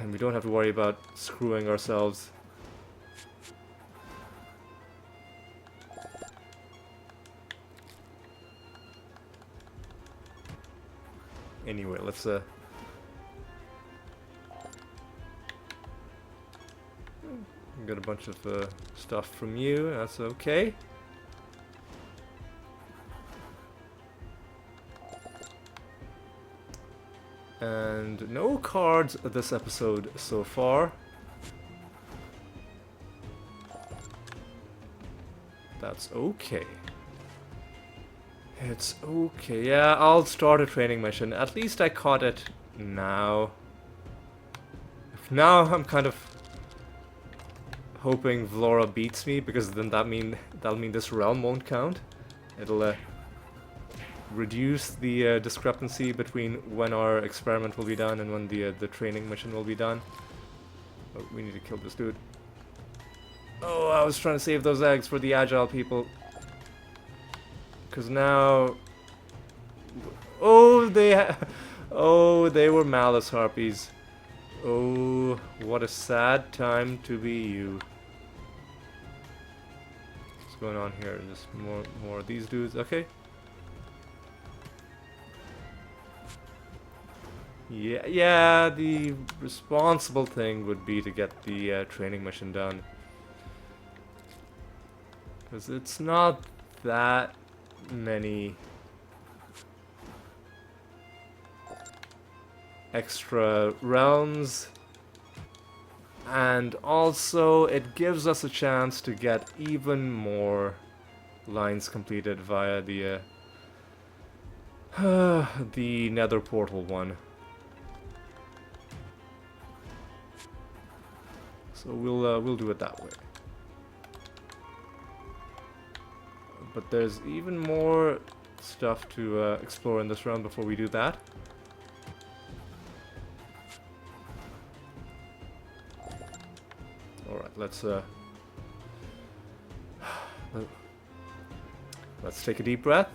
And we don't have to worry about screwing ourselves. Anyway, let's get a bunch of stuff from you. That's okay. And no cards this episode so far. That's okay. It's okay. Yeah, I'll start a training mission. At least I caught it now. Now I'm kind of hoping Vlora beats me, because then that'll mean this realm won't count. It'll reduce the discrepancy between when our experiment will be done and when the training mission will be done. Oh, we need to kill this dude. Oh, I was trying to save those eggs for the agile people. Because now... Oh, they were malice harpies. Oh, what a sad time to be you. What's going on here? Just more of these dudes. Okay. Yeah, the responsible thing would be to get the training mission done. Because it's not that many extra realms, and also it gives us a chance to get even more lines completed via the the nether portal one. So we'll do it that way. But there's even more stuff to explore in this round before we do that. Alright, let's take a deep breath.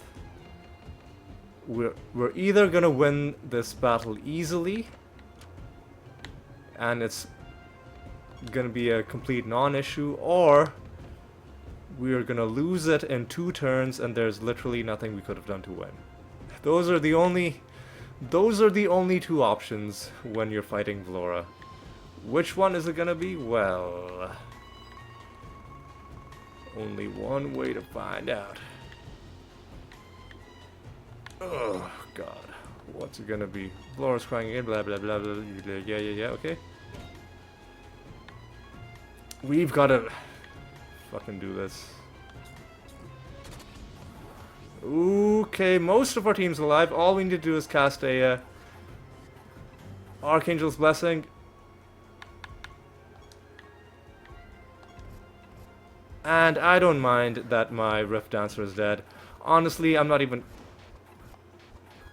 We're either gonna win this battle easily, and it's gonna be a complete non-issue, or we are gonna lose it in 2 turns, and there's literally nothing we could have done to win. Those are the only 2 options when you're fighting Vlora. Which one is it gonna be? Well, only one way to find out. Oh god, what's it gonna be? Vlora's crying again. Blah blah blah blah. Yeah. Okay. We've gotta fucking do this. Okay, most of our team's alive. All we need to do is cast a Archangel's Blessing. And I don't mind that my Rift Dancer is dead. Honestly, I'm not even...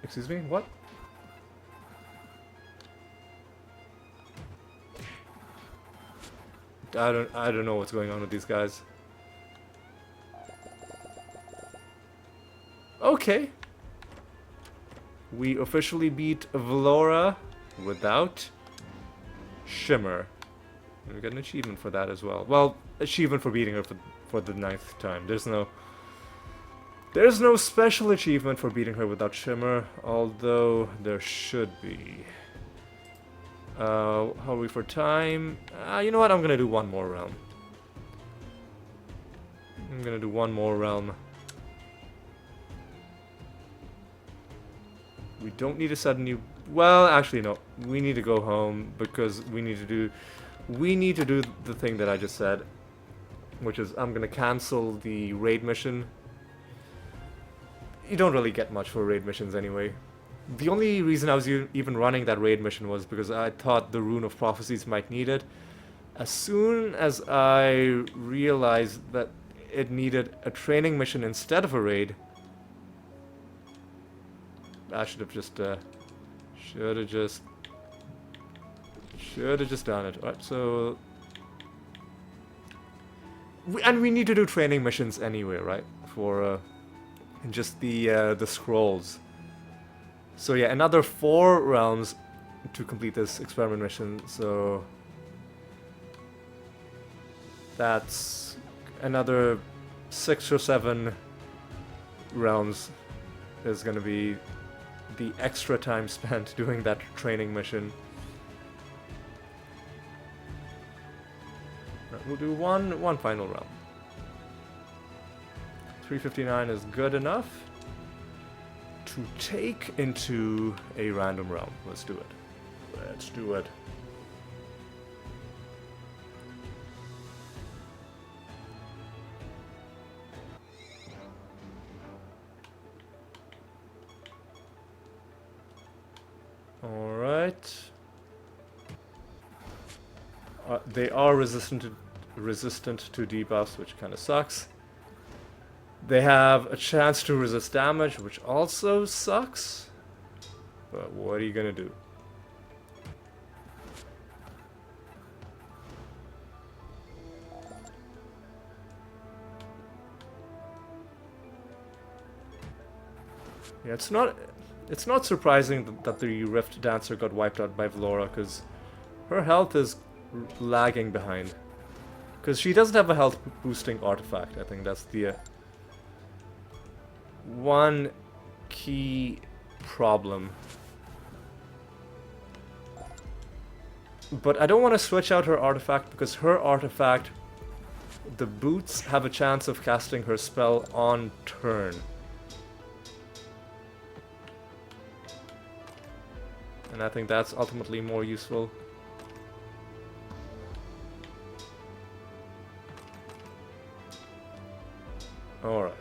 Excuse me? What? I don't know what's going on with these guys. Okay. We officially beat Vlora without Shimmer. We got an achievement for that as well. Well, achievement for beating her for the 9th time. There's no special achievement for beating her without Shimmer, although there should be. How are we for time? You know what? I'm gonna do one more realm. I'm gonna do one more realm. We don't need to set a new... Well, actually, no. We need to go home because we need to do the thing that I just said, which is I'm gonna cancel the raid mission. You don't really get much for raid missions anyway. The only reason I was even running that raid mission was because I thought the Rune of Prophecies might need it. As soon as I realized that it needed a training mission instead of a raid, I should have just done it. Alright, so we need to do training missions anyway, right? For just the scrolls. So yeah, another 4 realms to complete this experiment mission. So that's another 6 or 7 realms is going to be the extra time spent doing that training mission. Right, we'll do one final realm. 359 is good enough to take into a random realm. Let's do it. Let's do it. Alright. They are resistant to debuffs, which kind of sucks. They have a chance to resist damage, which also sucks. But what are you gonna do? Yeah, it's not surprising that the Rift Dancer got wiped out by Vlora, because her health is lagging behind. Because she doesn't have a health boosting artifact. I think that's the one key problem. But I don't want to switch out her artifact, because her artifact, the boots have a chance of casting her spell on turn. And I think that's ultimately more useful. Alright.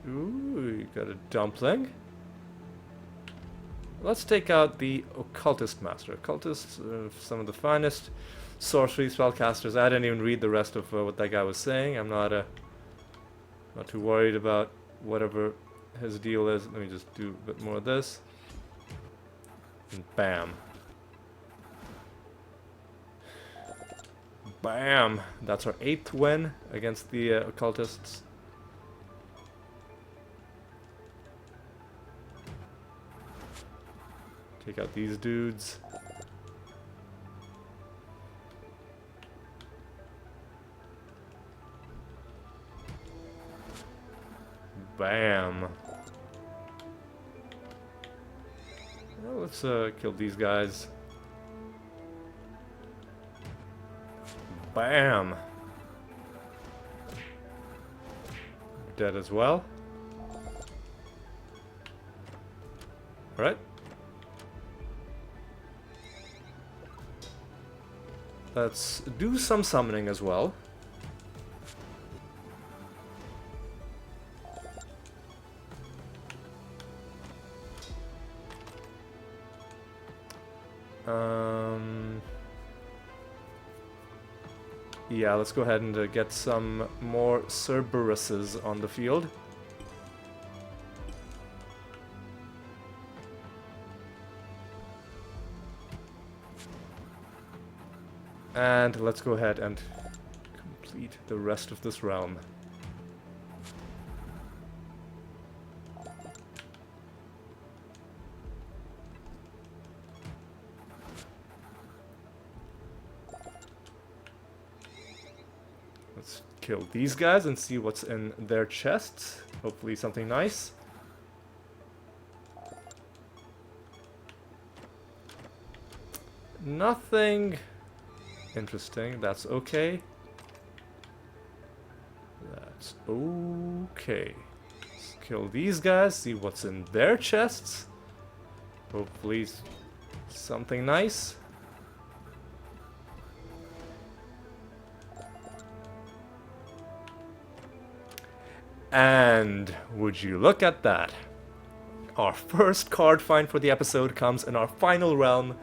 Ooh, you got a dumpling. Let's take out the Occultist Master. Occultists, some of the finest sorcery spellcasters. I didn't even read the rest of what that guy was saying. I'm not too worried about whatever his deal is. Let me just do a bit more of this. And bam. Bam! That's our 8th win against the Occultists. Take out these dudes. Bam. Well, let's kill these guys. Bam. Dead as well. Alright. Let's do some summoning as well. Yeah, let's go ahead and get some more Cerberuses on the field. And let's go ahead and complete the rest of this realm. Let's kill these guys and see what's in their chests. Hopefully something nice. Nothing interesting. That's okay. That's okay. Let's kill these guys, see what's in their chests. Hopefully something nice. And would you look at that? Our first card find for the episode comes in our final realm,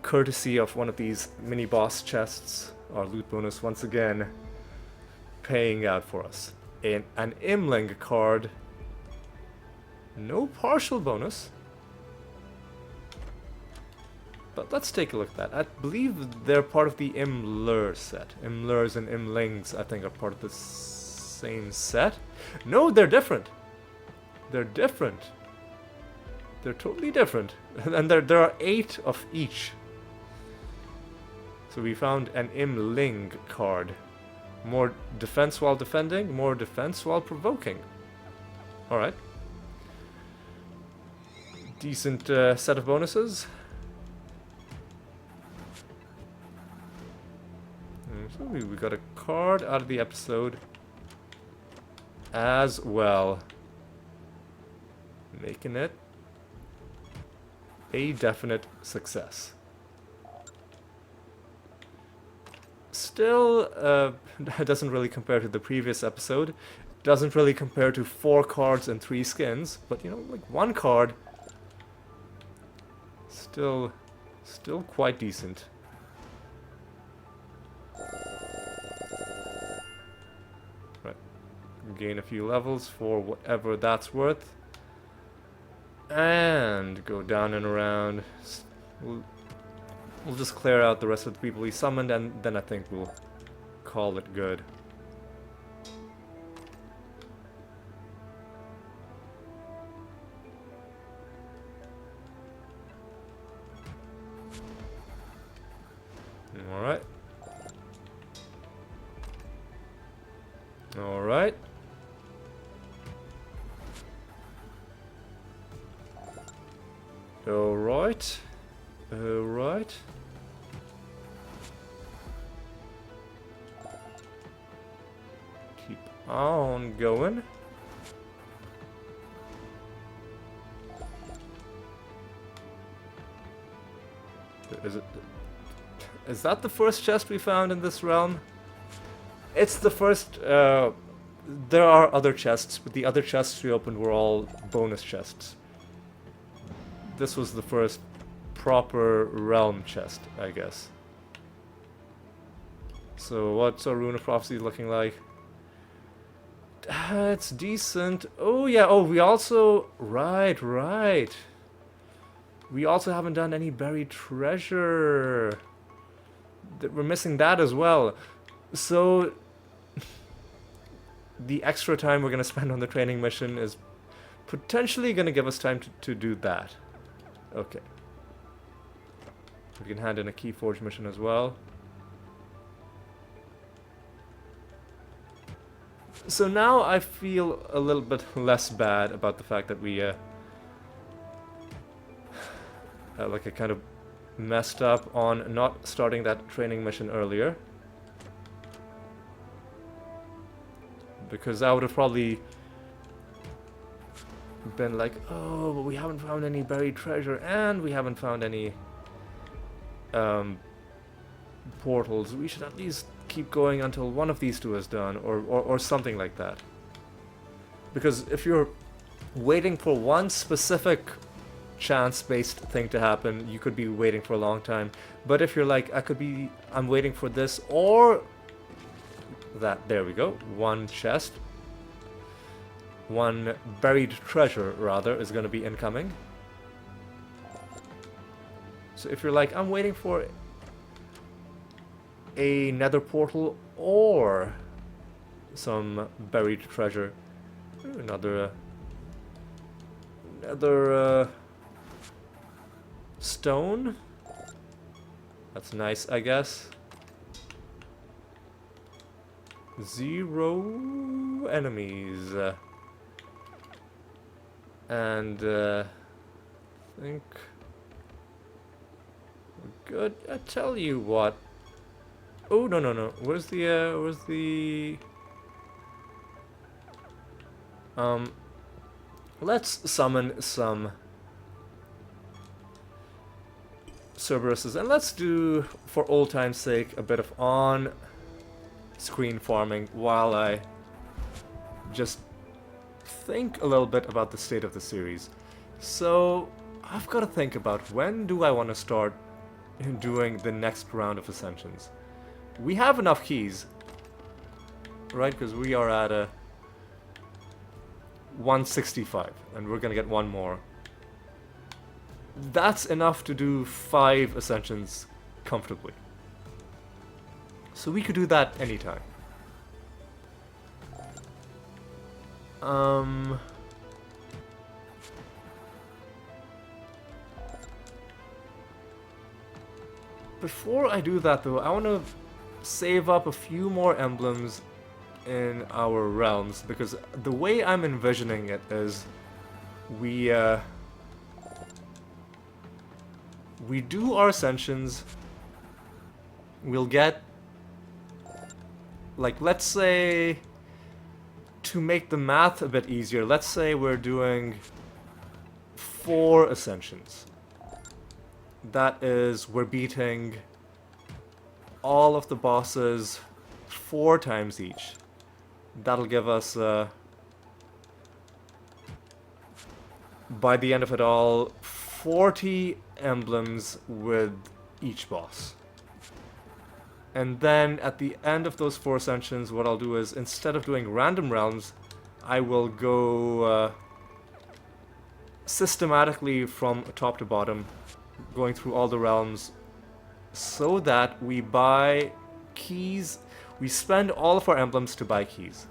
courtesy of one of these mini boss chests. Our loot bonus once again paying out for us. In an Imling card. No partial bonus. But let's take a look at that. I believe they're part of the Imler set. Imlers and Imlings, I think, are part of the same set. No, they're different. They're different. They're totally different. And there are 8 of each. So we found an Imling card. More defense while defending, more defense while provoking. Alright. Decent set of bonuses. So we got a card out of the episode as well. Making it a definite success. Still, it doesn't really compare to the previous episode. Doesn't really compare to 4 cards and 3 skins. But, you know, like 1 card. Still quite decent. Right. Gain a few levels for whatever that's worth. And go down and around. We'll just clear out the rest of the people we summoned, and then I think we'll call it good. Alright. Alright. Alright. Alright. Keep on going. Is that the first chest we found in this realm? It's the first. There are other chests, but the other chests we opened were all bonus chests. This was the first proper realm chest, I guess. So what's our Rune of Prophecy looking like? It's decent. Oh yeah, oh we also... Right. We also haven't done any buried treasure. We're missing that as well. So... the extra time we're going to spend on the training mission is potentially going to give us time to do that. Okay. We can hand in a Keyforge mission as well. So now I feel a little bit less bad about the fact that we like I kind of messed up on not starting that training mission earlier. Because I would have probably been like, oh, but we haven't found any buried treasure and we haven't found any portals. We should at least keep going until one of these two is done, or something like that. Because if you're waiting for one specific chance-based thing to happen, you could be waiting for a long time. But if you're like, I'm waiting for this or that, there we go, one chest, one buried treasure rather is going to be incoming. So if you're like, I'm waiting for a nether portal or some buried treasure. Ooh, another stone. That's nice, I guess. 0 enemies. And I think we're good. I tell you what. Oh, no. Where's the let's summon some Cerberuses, and let's do, for old time's sake, a bit of on-screen farming while I just think a little bit about the state of the series. So, I've got to think about when do I want to start doing the next round of Ascensions. We have enough keys, right? Because we are at a 165, and we're gonna get one more. That's enough to do 5 Ascensions comfortably. So we could do that anytime. Before I do that though, I want to save up a few more emblems in our realms, because the way I'm envisioning it is we do our ascensions, we'll get, like, let's say, to make the math a bit easier, let's say we're doing 4 ascensions. That is, we're beating all of the bosses 4 times each. That'll give us, by the end of it all, 40 emblems with each boss. And then at the end of those 4 ascensions, what I'll do is, instead of doing random realms, I will go systematically from top to bottom, going through all the realms, so that we buy keys. We spend all of our emblems to buy keys.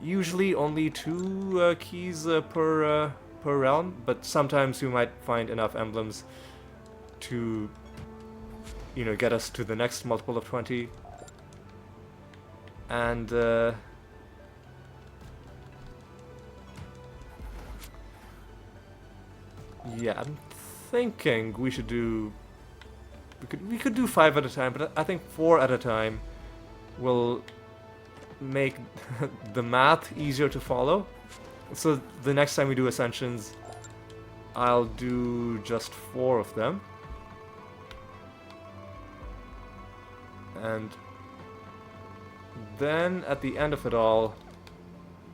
Usually only 2 keys per realm, but sometimes you might find enough emblems to, you know, get us to the next multiple of 20. And yeah, I'm thinking we should do, we could do 5 at a time, but I think 4 at a time will make the math easier to follow. So the next time we do Ascensions, I'll do just 4 of them. And then at the end of it all,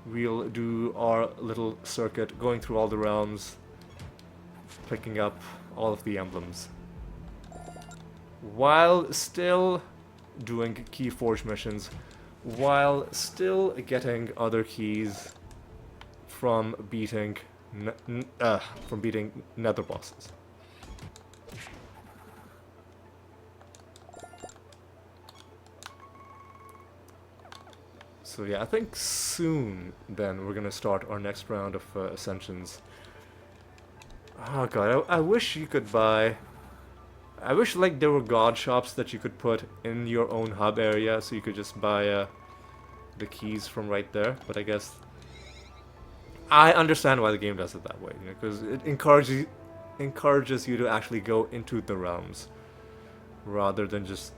we'll do our little circuit, going through all the realms, picking up all of the emblems, while still doing Keyforge missions, while still getting other keys from beating nether bosses. So yeah, I think soon then we're gonna start our next round of Ascensions. Oh god, I wish you could buy, I wish like there were god shops that you could put in your own hub area, so you could just buy the keys from right there. But I guess I understand why the game does it that way, you know, because it encourages you to actually go into the realms rather than just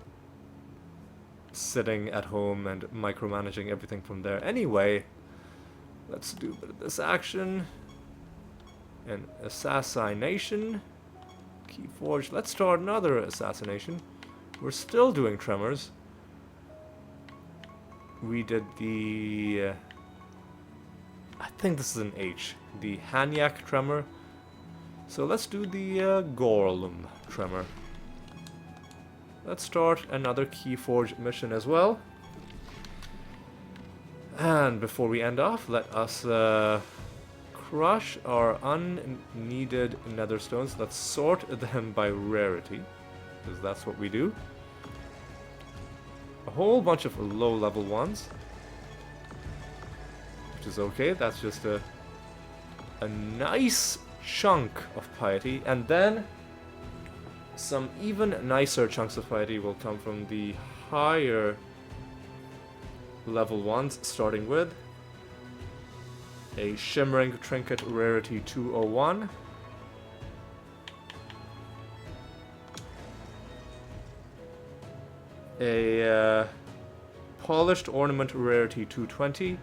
sitting at home and micromanaging everything from there. Anyway, let's do a bit of this action. An assassination. Keyforge. Let's start another assassination. We're still doing tremors. We did the... I think this is an H. The Hanyak tremor. So let's do the Gorlum tremor. Let's start another Keyforge mission as well. And before we end off, let us crush our unneeded nether stones. Let's sort them by rarity, because that's what we do. a whole bunch of low-level ones, which is okay. That's just a nice chunk of piety, and then some even nicer chunks of piety will come from the higher level ones, starting with a Shimmering Trinket Rarity 201, a Polished Ornament Rarity 220,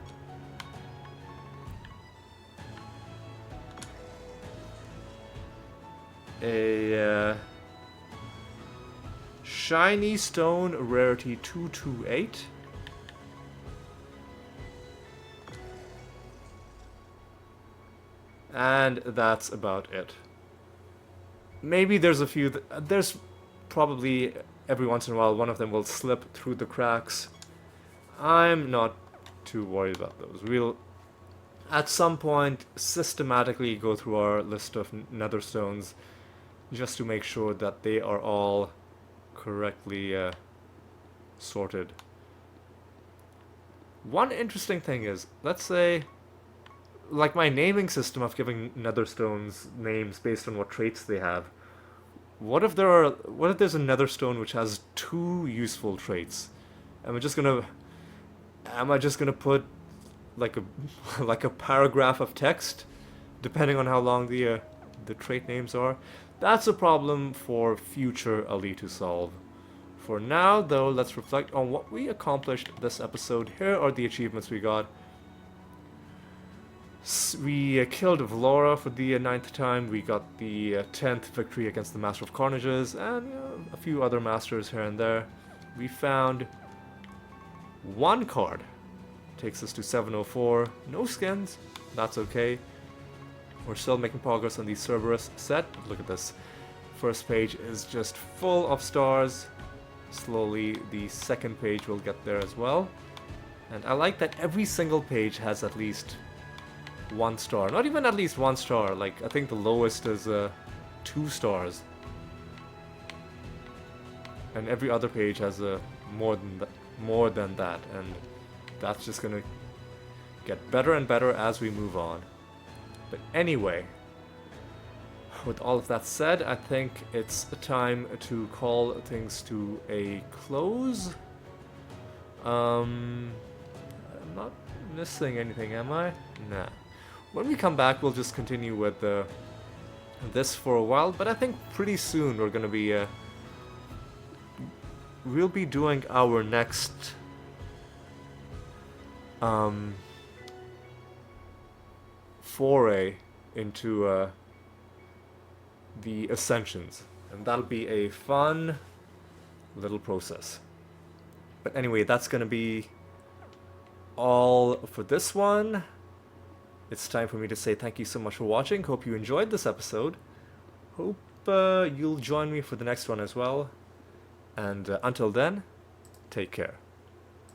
a Shiny Stone Rarity 228, and that's about it. Maybe there's a few, there's probably every once in a while one of them will slip through the cracks. I'm not too worried about those. We'll at some point systematically go through our list of nether stones just to make sure that they are all correctly sorted. One interesting thing is, let's say, like my naming system of giving nether stones names based on what traits they have. What if there's a nether stone which has 2 useful traits? Am I just gonna put like a paragraph of text, depending on how long the trait names are? That's a problem for future Ali to solve. For now, though, let's reflect on what we accomplished this episode. Here are the achievements we got. We killed Vlora for the 9th time. We got the 10th victory against the Master of Carnages, and a few other masters here and there. We found 1 card. Takes us to 704. No skins. That's okay. We're still making progress on the Cerberus set. Look at this. First page is just full of stars. Slowly, the second page will get there as well. And I like that every single page has at least 1 star. Not even at least 1 star. Like, I think the lowest is 2 stars. And every other page has more than that. And that's just gonna get better and better as we move on. But anyway, with all of that said, I think it's time to call things to a close. I'm not missing anything, am I? Nah. When we come back, we'll just continue with this for a while, but I think pretty soon we're gonna be we'll be doing our next foray into the Ascensions, and that'll be a fun little process. But anyway, that's gonna be all for this one. It's time for me to say thank you so much for watching. Hope you enjoyed this episode. Hope you'll join me for the next one as well. And until then, take care.